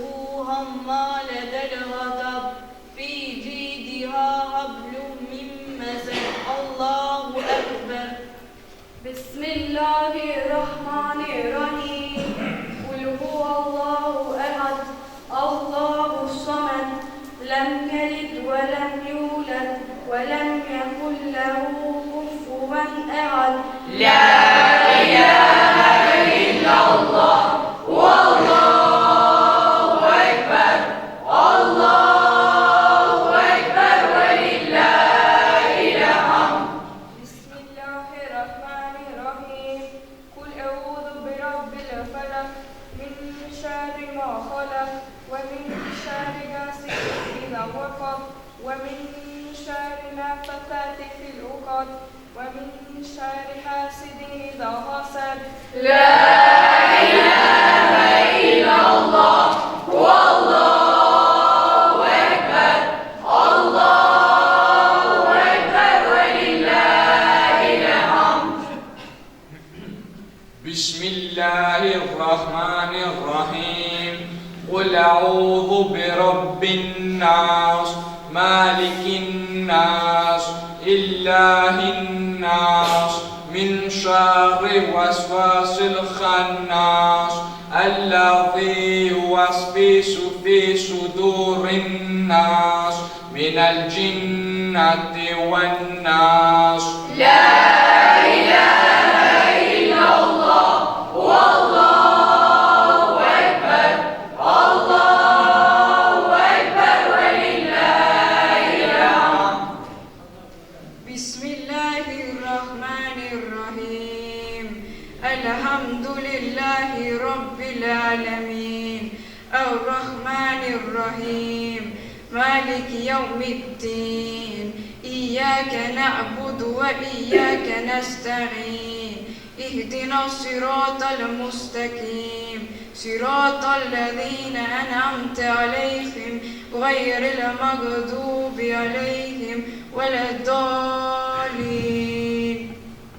حمالة الحطب في جيدها حبل من مسد. الله أكبر. بسم الله الرحمن الرحيم. قل هو الله أحد الله الصمد لم يلد ولم يولد ولم يكن له كفوا أحد. لا إله إلا الله والله أكبر. الله أكبر ولله الحمد. بسم الله الرحمن الرحيم. قل أعوذ برب الفلق من شر ما خلق ومن شر غاسق إذا وقب ومن شر النفاثات في العقد ومن شر حاسد إذا حسد. لا إله إلا الله والله أكبر. الله أكبر ولله الحمد. بسم الله الرحمن الرحيم. قل أعوذ برب الناس مالك الناس إله الناس من شر وسواس الخناس الذي يوسوس في صدور الناس من الجنة والناس. لا إله إلا الله والله أكبر. الله أكبر ولله الحمد. بسم الله الرحمن الرحيم. الحمد لله رب العالمين الرحمن الرحيم مالك يوم الدين. إياك نعبد وإياك نستعين. اهدنا الصراط المستقيم صراط الذين أنعمت عليهم غير المغضوب عليهم ولا الضالين.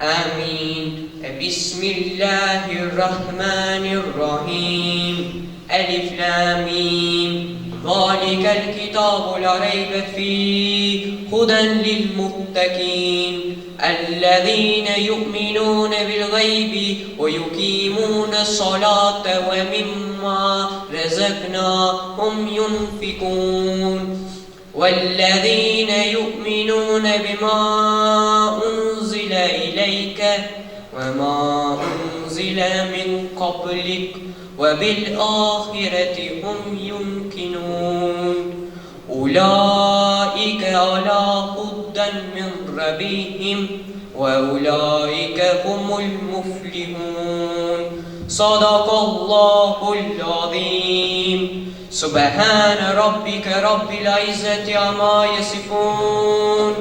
آمين. بسم الله الرحمن الرحيم. ألف لام ميم. ذلك الكتاب لا ريب فيه هدى للمتقين الذين يؤمنون بالغيب ويقيمون الصلاة ومما رزقناهم ينفقون والذين يؤمنون بما أنزل إليك وما أنزل من قبلك وبالآخرة هم يوقنون أولئك على هدى من ربهم وأولئك هم المفلحون. صدق الله العظيم. سبحان ربك رب العزة عما يصفون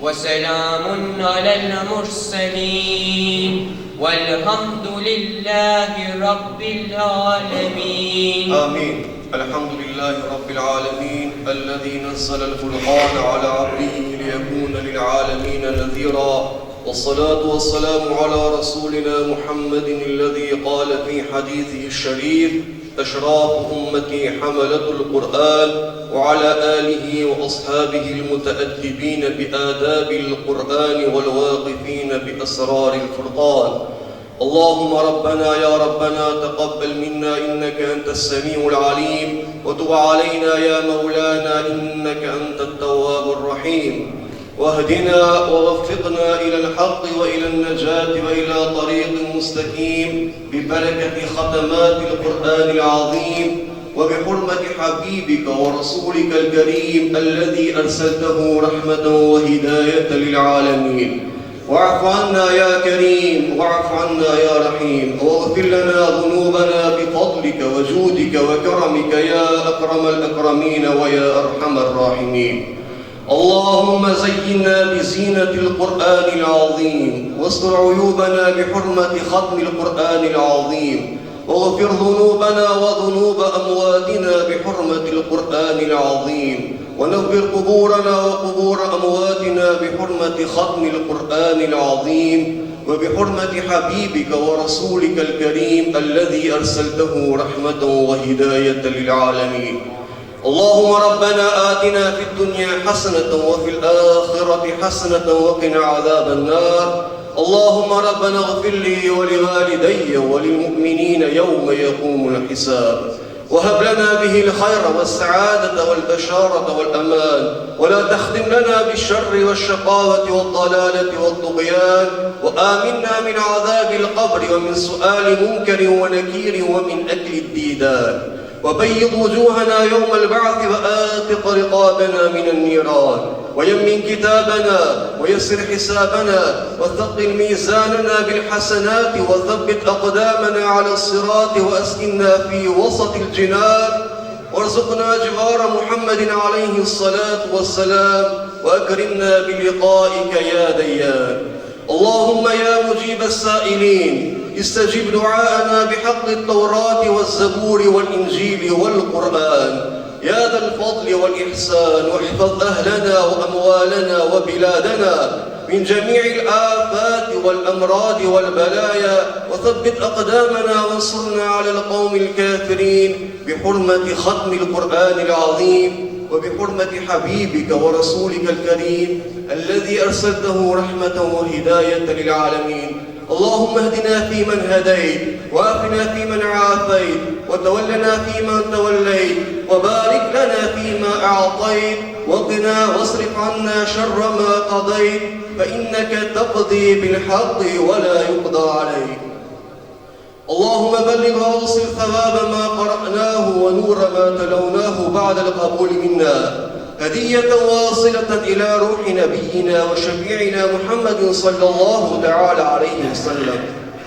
وسلام على المرسلين والحمد لله رب العالمين. آمين. الحمد لله رب العالمين الذي نزل الفرقان على عبده ليكون للعالمين نذيرا والصلاة والسلام على رسولنا محمد الذي قال في حديثه الشريف أشراف أمتي حملة القرآن وعلى آله وأصحابه المتأدبين بآداب القرآن والواقفين بأسرار الفرقان. اللهم ربنا يا ربنا تقبل منا إنك أنت السميع العليم وتب علينا يا مولانا إنك أنت التواب الرحيم واهدنا ووفقنا إلى الحق وإلى النجاة وإلى طريق مستقيم ببركة ختمات القرآن العظيم وبحرمة حبيبك ورسولك الكريم الذي أرسلته رحمة وهداية للعالمين. واعف عنا يا كريم واعف عنا يا رحيم واغفر لنا ذنوبنا بفضلك وجودك وكرمك يا أكرم الأكرمين ويا أرحم الراحمين. اللهم زينا بزينة القرآن العظيم واستر عيوبنا بحرمة ختم القرآن العظيم واغفر ذنوبنا وذنوب أمواتنا بحرمة القرآن العظيم ونور قبورنا وقبور أمواتنا بحرمة ختم القرآن العظيم وبحرمة حبيبك ورسولك الكريم الذي أرسلته رحمة وهداية للعالمين. اللهم ربنا آتنا في الدنيا حسنة وفي الآخرة حسنة وقنا عذاب النار. اللهم ربنا اغفر لي ولوالدي وللمؤمنين يوم يقوم الحساب وهب لنا به الخير والسعادة والبشارة والأمان ولا تختم لنا بالشر والشقاوة والضلالة والطغيان وآمنا من عذاب القبر ومن سؤال منكر ونكير ومن أكل الديدان وبيض وجوهنا يوم البعث وآتق رقابنا من النيران ويمن كتابنا ويسر حسابنا وثقل ميزاننا بالحسنات وثبت أقدامنا على الصراط وأسكننا في وسط الجنان وارزقنا جوار محمد عليه الصلاة والسلام وأكرمنا بلقائك يا ديان. اللهم يا مجيب السائلين استجب دعاءنا بحق التوراة والزبور والإنجيل والقرآن يا ذا الفضل والإحسان واحفظ أهلنا وأموالنا وبلادنا من جميع الآفات والأمراض والبلايا وثبت أقدامنا وانصرنا على القوم الكافرين بحرمة ختم القرآن العظيم وبحرمة حبيبك ورسولك الكريم الذي أرسلته رحمة وهداية للعالمين. اللهم اهدنا فيمن هديت وآفنا فيمن عافيت وتولنا فيمن توليت وبارك لنا فيما أعطيت وقنا واصرف عنا شر ما قضيت فإنك تقضي بالحق ولا يقضى عليك. اللهم بلغ وأوصل ثواب ما قرأناه ونور ما تلوناه بعد القبول منا هدية واصلة إلى روح نبينا وشفيعنا محمد صلى الله تعالى عليه وسلم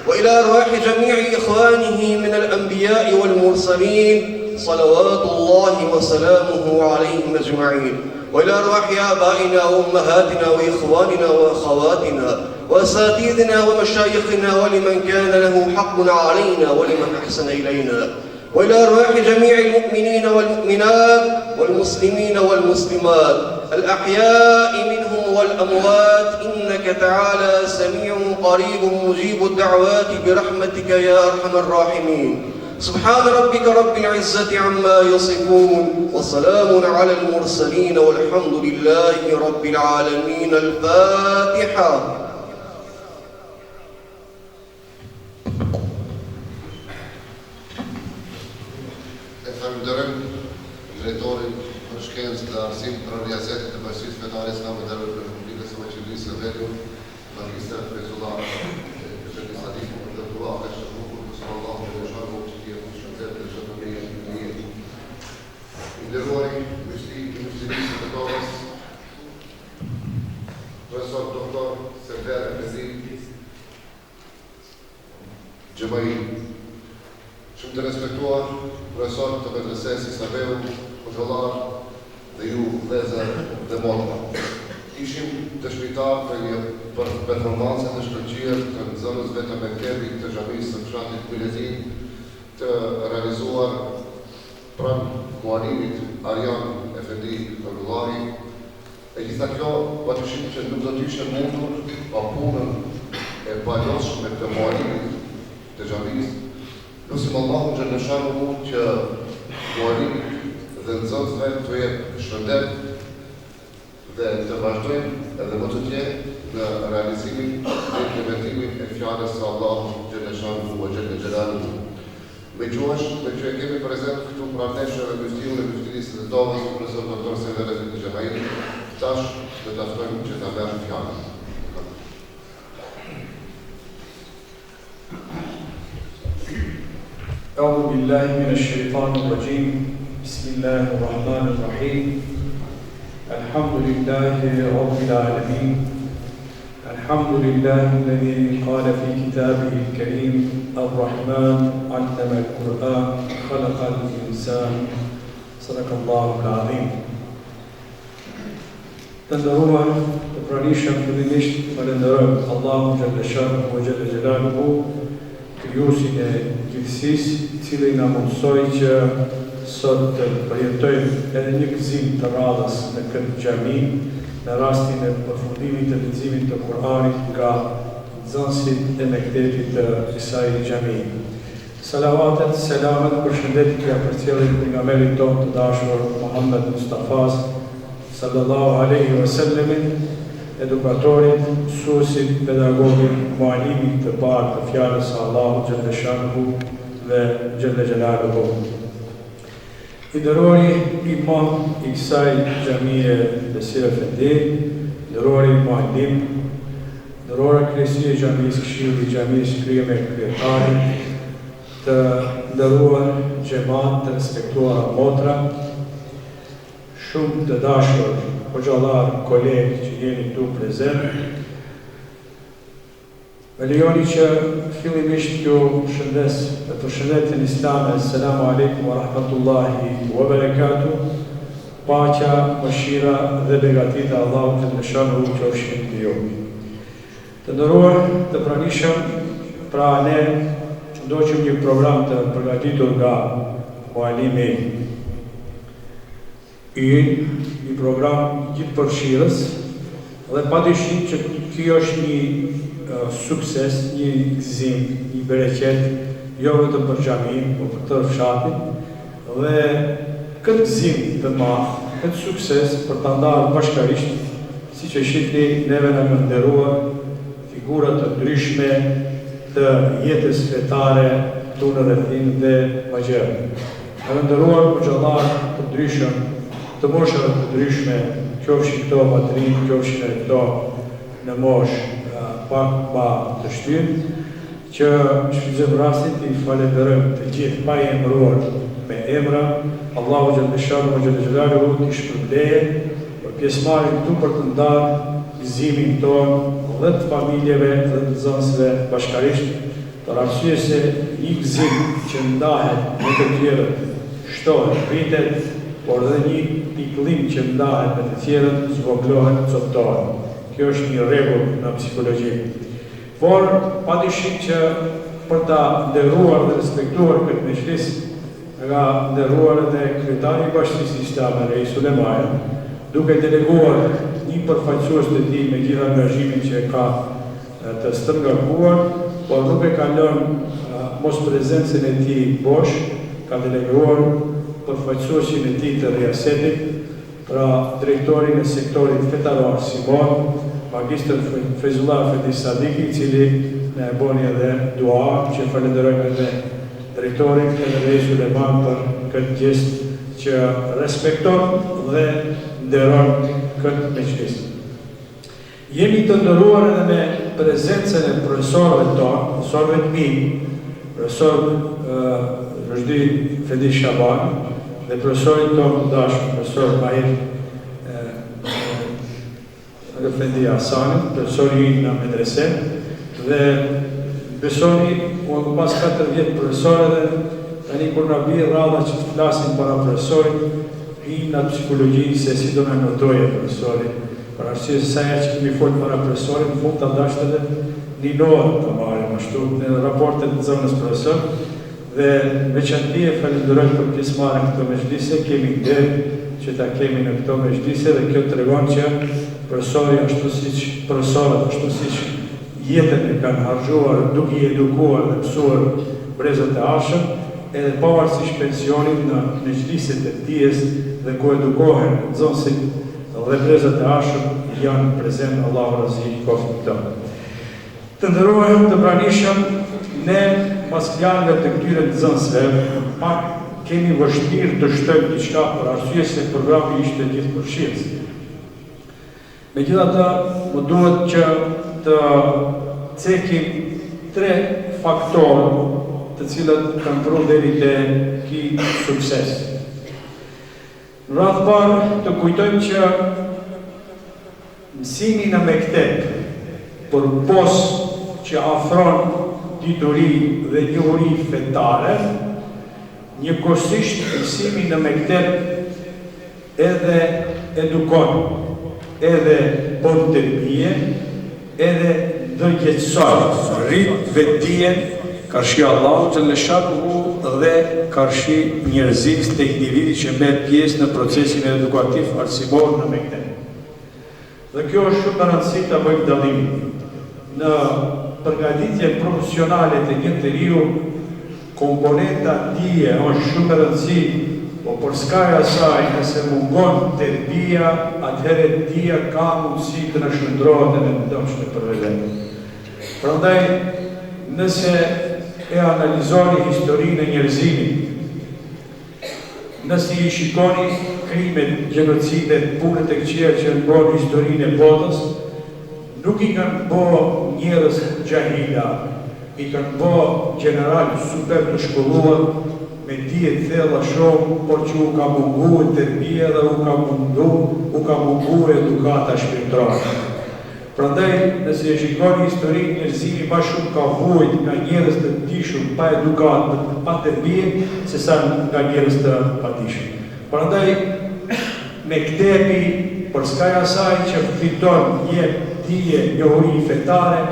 وإلى أرواح جميع إخوانه من الأنبياء والمرسلين صلوات الله وسلامه عليهم أجمعين وإلى أرواح آبائنا وأمهاتنا وإخواننا وأخواتنا وأساتذتنا ومشايخنا ولمن كان له حق علينا ولمن أحسن إلينا وإلى أرواح جميع المؤمنين والمؤمنات والمسلمين والمسلمات الأحياء منهم والأموات إنك تعالى سميع قريب مجيب الدعوات برحمتك يا أرحم الراحمين. سبحان ربك رب العزة عما يصفون وسلام على المرسلين والحمد لله رب العالمين. الفاتحة. Falenderojm drejtorin për shkencë dhe arsim për riasetit të Bashkisë Fetare Islame dhe Republikës së Maqedonisë së Veriut, Magister Feyzullah Sheikh Sadiq Abdullah Al-Shahrukur sallallahu alaihi wasallam që t'i shëndet të shëndet të jetë. I nderuari Muslimisë të Fetares, profesor doktor Server Efendi Gjemai, shumë të respektuar profesor të medresesë Isabeu, hoxhallar dhe ju vëllezër dhe motra. Ishim të shpejtar për performancën e shkëlqyer të nxënës vetë Mektebit të xhamisë së fshatit Bilezin të realizuar pranë mualimit Arjan Efendi Abdullahi. E gjitha kjo patyshim që nuk do të ishte mundur pa punën e paljoshme të mualimit të xhamisë. Lusim Allahu Xhaleshanuhu që mualimit dhe nxënësve të jetë shëndet dhe të vazhdojmë edhe më të tjerë në realizimin dhe implementimin e fjalës së Allahut Shanuhu wa Jalla Jalaluhu. Me që e kemi prezent këtu praneshë dhe Mystirën e Mystirisë të Tavës, profesor Dr. Sejder Ezeti Gjemajri, tash dhe të aftojmë që të merë fjallën. أعوذ بالله من الشيطان الرجيم بسم الله الرحمن الرحيم الحمد لله رب العالمين الحمد لله الذي قال في كتابه الكريم الرحمن علم القرآن خلق الإنسان صدق الله العظيم. Të nderuar, të pranishëm fillimisht falenderojmë Allahu xhalla shanuhu wa jalla jalaluhu, krijuesin e gjithësisë, i cili na mundsoi që sot të përjetojmë edhe një gëzim të radhës në këtë xhami, në rastin e përfundimit të leximit të Kur'anit nga nxënësit e mektetit të kësaj xhamie. Salavatet, selamet, përshëndetjet ja përcjellin pejgamberit tonë të dashur Muhammed Mustafa sallallahu alaihi wasallam, edukatorit, mësuesit, pedagogit, muallimit të parë të fjalës së Allahut xhalla shanuhu dhe xhalla xjalaluhu. I nderuari imam i kësaj xhamie Besir Efendi, nderuari muallim, nderuara kryesia e xhamisë, këshilli i xhamisë, kryeme kryetari, të nderuar xhamat, të respektuara motra, shumë të dashur hoxhallar, kolegë që jeni këtu prezent. Me lejoni që fillimisht ju shëndes me përshëndetjen islame, Selamu alaikum wa rahmatullahi wa barakatuh, paqja, mëshira dhe begatit e Allahut xhalla shanuhu qofshin mbi ju. Të nderuar, të pranishëm, pra ne ndoqëm një program të përgatitur nga muallimi një program gjithëpërfshirës, dhe padyshim që kjo është një sukses, një gëzim, një bereqet, jo vetëm për xhamin, por për të fshatin, dhe këtë gëzim të madh, këtë sukses për ta ndarë bashkarisht, siç e shihni, neve na kanë nderuar figura të ndryshme të jetës fetare këtu në rrethin dhe magjer. Ka nderuar hoxhallar të ndryshëm, të moshave të ndryshme, qofshin këto matrin, qofshin e këto në moshë pak pa të shtyrë, që shfrytëzojm rastin të i falenderojmë të gjithë pa i emëruar me emra, Allahu xhalla shanuhu wa jalla jalaluhu t'i shpërbleje për pjesëmarrjen këtu për të ndarë gëzimin tonë dhe të familjeve dhe të nxënësve bashkarisht, për arsye se një gëzim që ndahet me të tjerët shtohet, pritet, por dhe një pikëllim që ndahet me të tjerët zvoglohet, coptohet. Kjo është një rregull në psikologji. Por padyshim që për ta nderuar dhe respektuar këtë mezhlis, nga nderuar edhe kryetari i Bashkisë Islame Rei Sulemaja, duke deleguar një përfaqësues të tij me gjithë angazhimin që e ka të stërngarkuar, por nuk e ka lënë mos prezencën e tij bosh, ka deleguar përfaqësuesin e tij të riasetit, pra drejtorin e sektorit fetaror Simon, Magistër Fezullah Efendi Sadiki, i cili ne e boni edhe dua, që falenderojmë edhe drejtorin edhe Rei Suleman për këtë gjest që respekton dhe nderon këtë mezhlis. Jemi të nderuar edhe me prezencën e profesorëve tonë, profesorëve të mi, profesor Rëshdi Fedi Shaban, dhe profesorit tonë të dashur, profesor Mahir Efendi Hasanit, profesori në medrese, dhe besoni, u pas 4 vjetë profesore dhe tani kur na bie rradha që të flasin para profesorit, hyjnë në psikologji se si do na notoje profesori, për arsye se sa herë që kemi folë para profesorit, në fund ta dashtë edhe ninohet të marrim ashtu në raportet në zonës profesor, dhe veçanti e falenderoj për pjesëmarrjen këto mezhlise, kemi nder që ta kemi në këto mezhlise dhe kjo tregon që profesorët ashtu siç jetën e kanë harxuar duke i edukuar dhe mësuar brezat e arshëm, edhe pavarësisht pensionit në mezhliset e dijes dhe ku edukohen nxënësit dhe brezat e arshëm janë prezent, Allahu razi qoftë këto. Të nderuar të pranishëm, ne pas fjalëve të këtyre nxënësve, pak kemi vështirë të shtojmë diçka për arsye se programi ishte gjithëpërfshirës. Megjithatë, më duhet që të cekim 3 faktorë të cilët kanë pru deri te ki sukses. Në radhë parë të kujtojmë që mësimi në mektep për pos që afron dituri dhe njohuri fetare, njëkohësisht mësimi në mektep edhe edukon, edhe bon tërbije, edhe dëgjetsoj, rrit vetdijen, karshi Allahu që lëshaku dhe karshi njerëzis të individi që merr pjesë në procesin edukativ arsimor në mektep. Dhe kjo është shumë rëndësi të bëjmë dallimin. Në përgatitjen profesionale të një njeriu, komponenta dije është shumë rëndësi, po për skaja saj nëse mungon tërbija, atëherë dija ka mundësi të nëshndrohet dhe në dëmshme për vetë. Prandaj, nëse e analizoni historinë e njerëzimit, nëse i shikoni krimet, gjenocidet, punët e këqija që në bërë historinë e botës, nuk i kanë bo njerëz gjahila, i kanë bo general super të shkolluar, me dije thella shumë, por që u ka mungu e tërbija dhe u ka mungu edukata shpirtërore. Prandaj, nëse e shikoni historinë, njerëzimi ma shumë ka vujt nga njerëz të dishur pa edukat, pa tërbije, se sa nga njerëz të patishur. Prandaj, mektepi, për skaja saj që fiton jep dije njohuri fetare,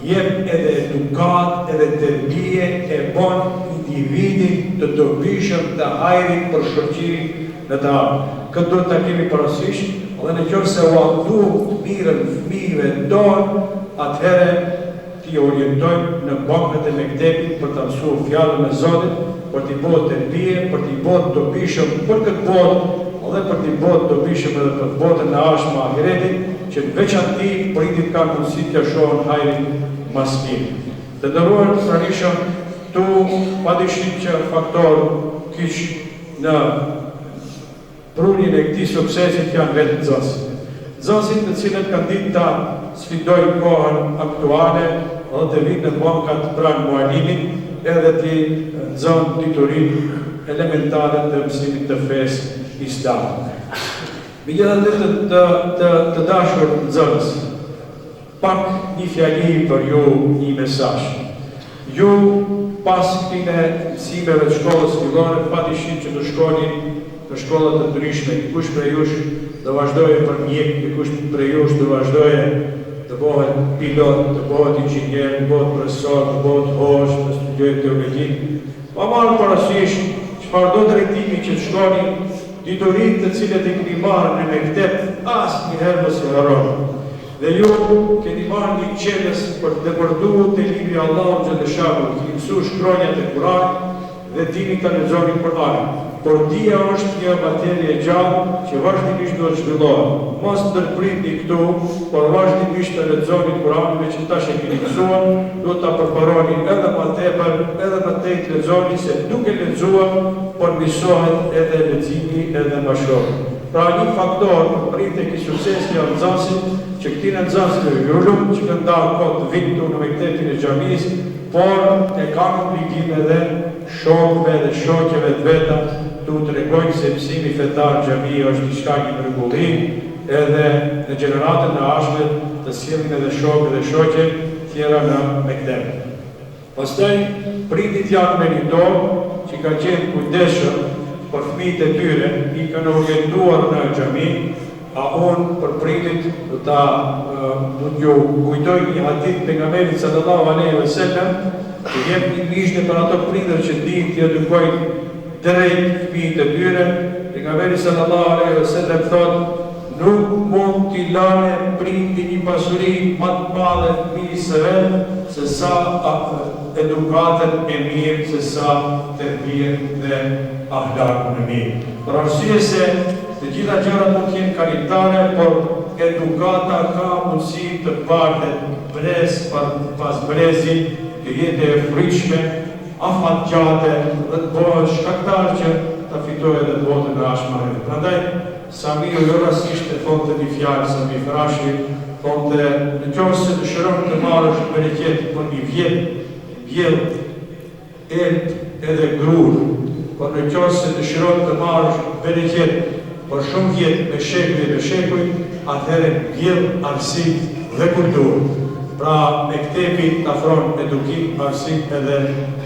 jep edhe edukat, edhe tërbije, e bon individin të dobishëm të hajrit për shoqërinë në të ardhmen. Këtë duhet ta kemi parasysh, dhe në qoftë se u aftuam të mirën fëmijëve tonë, atëherë t'i orientojmë në bankët e mektepit për të mësuar fjalën e Zotit, për t'i bërë tërbije, për t'i bërë dobishëm për këtë botë, dhe për t'i bërë dobishëm edhe për botën e ardhshme e ahiretit, që në veçanti prindit kanë mundësi t'ia shohin hajrin mas mirë. Të nderuar pranishëm, tu padyshim që faktor kyç në prurjen e këtij suksesit janë vetë nxënësit. Nxënësit të cilët kanë ditë ta sfidojnë kohën aktuale dhe të vinë në bankat pranë mualimit edhe të nxënë diturinë elementare të mësimit të fesë islame. Megjithatë të dashur nxënës, pak një fjali për ju, një mesazh. Ju pas këtine mësimeve të shkollës fillore, padyshim që të shkoni në shkollat të ndryshme, dikush prej jush të vazhdoje për mjek, dikush prej jush të vazhdoje të bëhet pilot, të bëhet inxhinier, të bëhet profesor, të bëhet hoxh, të studiojë teologji. Pa marrë parasysh çfarë do drejtimi që të shkoni, dituritë të cilët e keni marrë në mektep, asnjëherë mos i harroni. Dhe ju keni marrë një qeles për të depërtuar te libri Allahu xhaleshahu, keni mësuar shkronjat e Kuranit dhe dini ta lexoni Kur'anin. Por dija është një materie e gjallë që vazhdimisht duhet zhvillohet. Mos ndërpritni këtu, por vazhdimisht të lexoni Kur'anin që tash e keni mësuar, duhet ta përparoni edhe më tepër, edhe më tej të lexoni se duke lexuar, por mësohet edhe leximi edhe më shumë. Pra një faktor për pritje të suksesit janë nxënësit, që këtyre nxënësve ju lutem që kanë dalë kohë të vinë këtu në mektepin e xhamisë, por e kanë obligim edhe shokëve dhe shoqeve të veta tu tregojnë se mësimi fetar xhamia është diçka një rregullim, edhe në gjeneratën e ardhshme të sillin edhe shokë dhe shoqe tjera në mektep. Pastaj prindit janë meritor që kanë qenë kujdesshëm për fëmijët e tyre, i kanë orientuar në xhami, a unë për prindit do t'ju kujtoj një hadith pejgamberit sallallahu alaihi wasallam, që jep një lishtë për ato prindër që dinë të edukojnë drejt fëmijët e tyre. Pejgamberi sallallahu alaihi wasallam thotë, nuk mund t'i lane prindi një pasuri më të madhe fëmijës së vet, se sa edukatën e mirë, se sa tërbijen dhe ahlakun e mirë. Për arsye se të gjitha gjërat mund të jenë karitare, por edukata ka mundësi të bartet brez pas brezi të jetë e frikshme, afat gjate dhe të bëhet shkaktar që ta fitojë edhe botën e ashmëre. Prandaj Samiu jo rastisht e thonë një fjalë, Sami Frashi, thonë në qoftë se dëshiron të marrësh bereket për një vjell, edhe grur, por në qoftë se dëshiron të marrësh bereket për shumë vjet me shekuj, atëherë vjell arsim dhe kulturë. Pra me këtepi të afron edukim, arsim edhe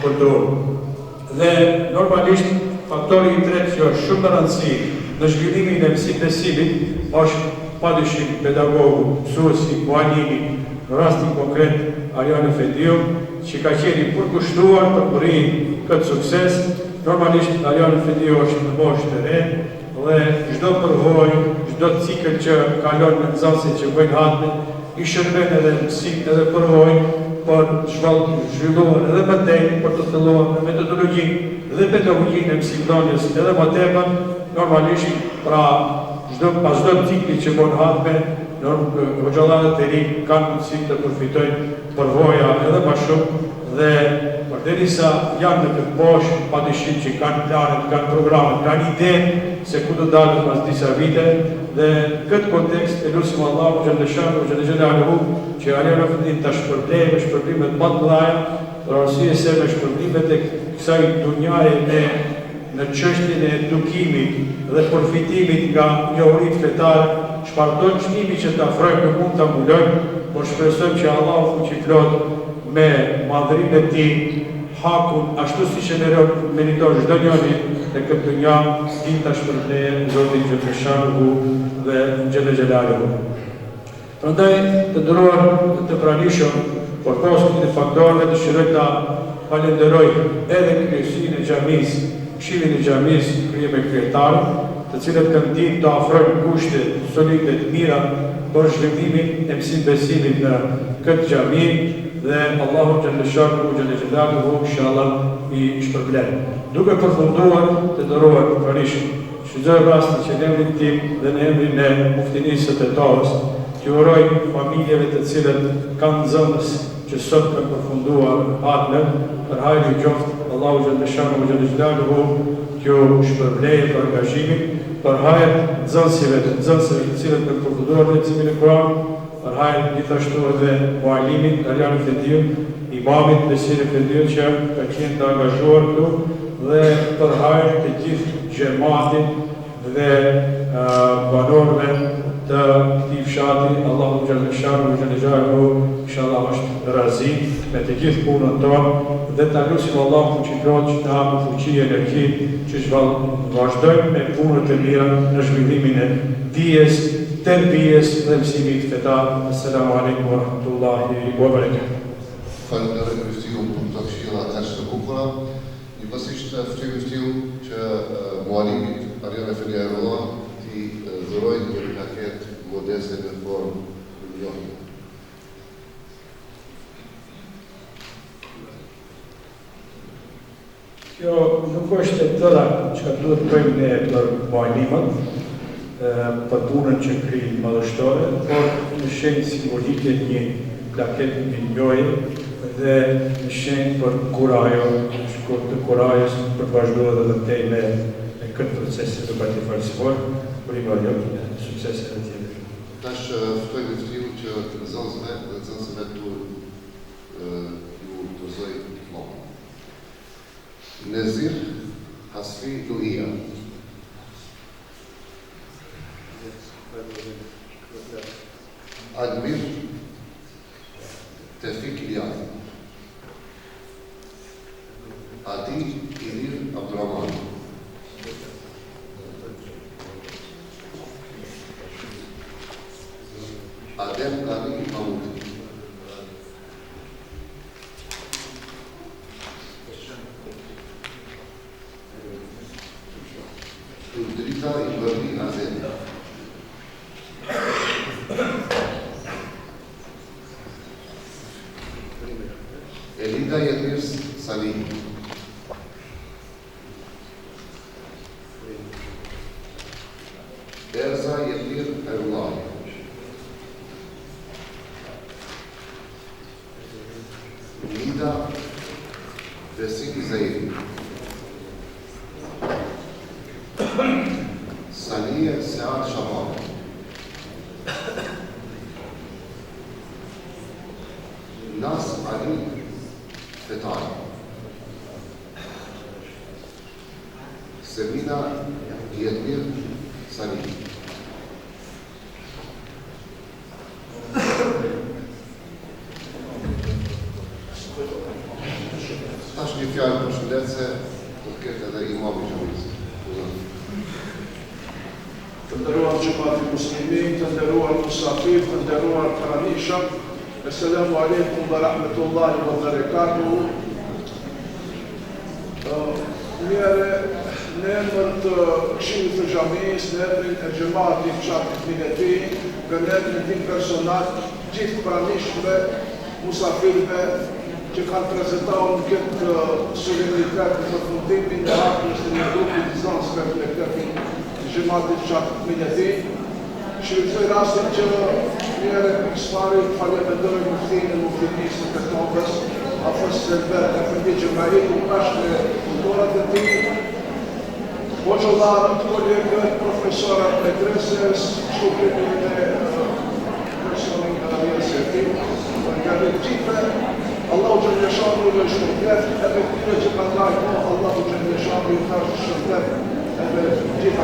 kulturë. Dhe normalisht faktori i tretë që është shumë rëndësi në zhvillimin e besimit është padyshim pedagogu, mësuesi, mualimi, në rastin konkret Arjan Efendiu, që ka qenë përkushtuar për përrin këtë sukses. Normalisht Arjan Efendiu është në moshë të re dhe çdo përvojë, çdo cikël që kalon me nxënësit që bëjnë hatme, i shërben edhe mësim edhe përvojë për zhvilluar edhe më tej për të thelluar në metodologji dhe pedagogjinë e mësimdhënies edhe më tepër. Normalisht, pra pas çdo cikli që bën hatme, hoxhallarët e rinj kanë mundësi të përfitojnë përvoja edhe më shumë dhe përderisa janë në këtë moshë, padyshim që kanë planet, kanë programet, kanë ide se ku do dalën pas disa vite dhe këtë kontekst e lutim Allahu xhallahu që Arjan Efendi ta shpërblejë me shpërblimet më të mëdha, për arsye se me shpërblimet e kësaj dunjaje në çështjen e edukimit dhe përfitimit nga njohuritë fetare, shparton çmimi që të afrojmë në mund të mbulojmë, por shpresojmë që Allahu fuqiplot me madhrinë e tij, hakun ashtu siç e meriton çdo njeri në këtë dunja, din ta shpërblejë Zoti Gjallëshanuhu dhe Xhelaluhu. Prandaj të nderuar të pranishëm për postin e faktorëve, dëshiroj ta falenderoj edhe kryesinë e xhamisë, këshillin e xhamisë, krye kryetarë, të cilët kanë ditë të afrojnë kushte solide të mira për zhvillimin e besimit në këtë xhami dhe Allahu Xhelaluhu inshallah i shpërblen. Duke përfunduar të nderuar pranishëm, shfrytëzoj rastin që në emrin tim dhe në emrin e muftinisë së Tetovës, që uroj familjeve të cilët kanë nxënës që sot kanë përfunduar hatmen, për hajrin e qoftë Allahu Xhelaluhu që shpërblejë për angazhimin, për hajër nxënësve të cilët kanë përfunduar leximin e Kuranit, për hajër gjithashtu edhe mualimit Arjan Efendiu, imamit Besir Efendiu që ka qenë të angazhuar këtu dhe për hajër të gjithë xhamatit dhe banorëve të këtij fshati. Allahu Xhelaluhu inshallah është razi me të gjithë punën tonë dhe ta lutim Allahun fuqiplot që ta hapë fuqi e energji që vazhdojmë me punët e mira në zhvillimin e dijes, tërbijes dhe mësimit fetar. Assalamu alaikum wa rahmatullahi wa barakatuh. Falenderoj Krishtin për të këshilla e të bukura. Njëpësisht ftoj Krishtin që mualimit Arjan Efendiu t'i dhuroj një plaket modeste në formë milionit. Kjo nuk është e tëra që ka duhet të bëjmë ne për mualimat, për punën që kryjnë madhështore, por në shenjë simbolike një plaket milionit dhe në shenjë për kurajo, të kurajës për vazhdohet dhe të me këtë procesit të bajtë falsifor, për i valjon në sukseset e tjetër. Tash ftoj në fëtiu që të nxënësve dhe nxënësve ju të zoj flonë. Nezir Hasfi Luhia. Admir Tefik Ilyas. Adi Ilir Abdurrahman. Adem Ali Mahmoud. Udrita Ibrahim Azem. Elida Yedmir Salim. Erza Yedmir Erullah. Nida Hamida Besim Zeidi. Sania Saad Shamal. Nas Ali Fetai. Semina Yedmir Sani. Tash një fjalë përshëndetse do të ketë edhe imam i xhamisë. Të nderuar xhamati muslimin, të nderuar musafir, të nderuar pranisha, Assalamu alaikum wa rahmatullahi wa barakatuhu. Njëre në emër të Këshillit të Xhamisë, në emrin e xhamatit fshatit Mineti, në emrin tim personal, gjithë pranishëve, musafirëve që kanë prezentauar në këtë solemnitet në përfundimin e aktës të një grupi dizansëve të këtë xhamatit fshatit Mineti. Shqyrtoj rastin që njëre pikësfari të falenderoj muftinë e muftinisë të Kobës, Hafez Selber, Efendi Gjemajit, u bashkë me kulturat e ti, hoxhallarët, kolegët, profesorat e dreses, shtupimin e personin nga rjesë e ti, nga dhe gjithë, Allahu Gjellëshanu në shkërblet, edhe këtyre që kanë lajko, Allahu Gjellëshanu i thashtë shkërblet, edhe gjithë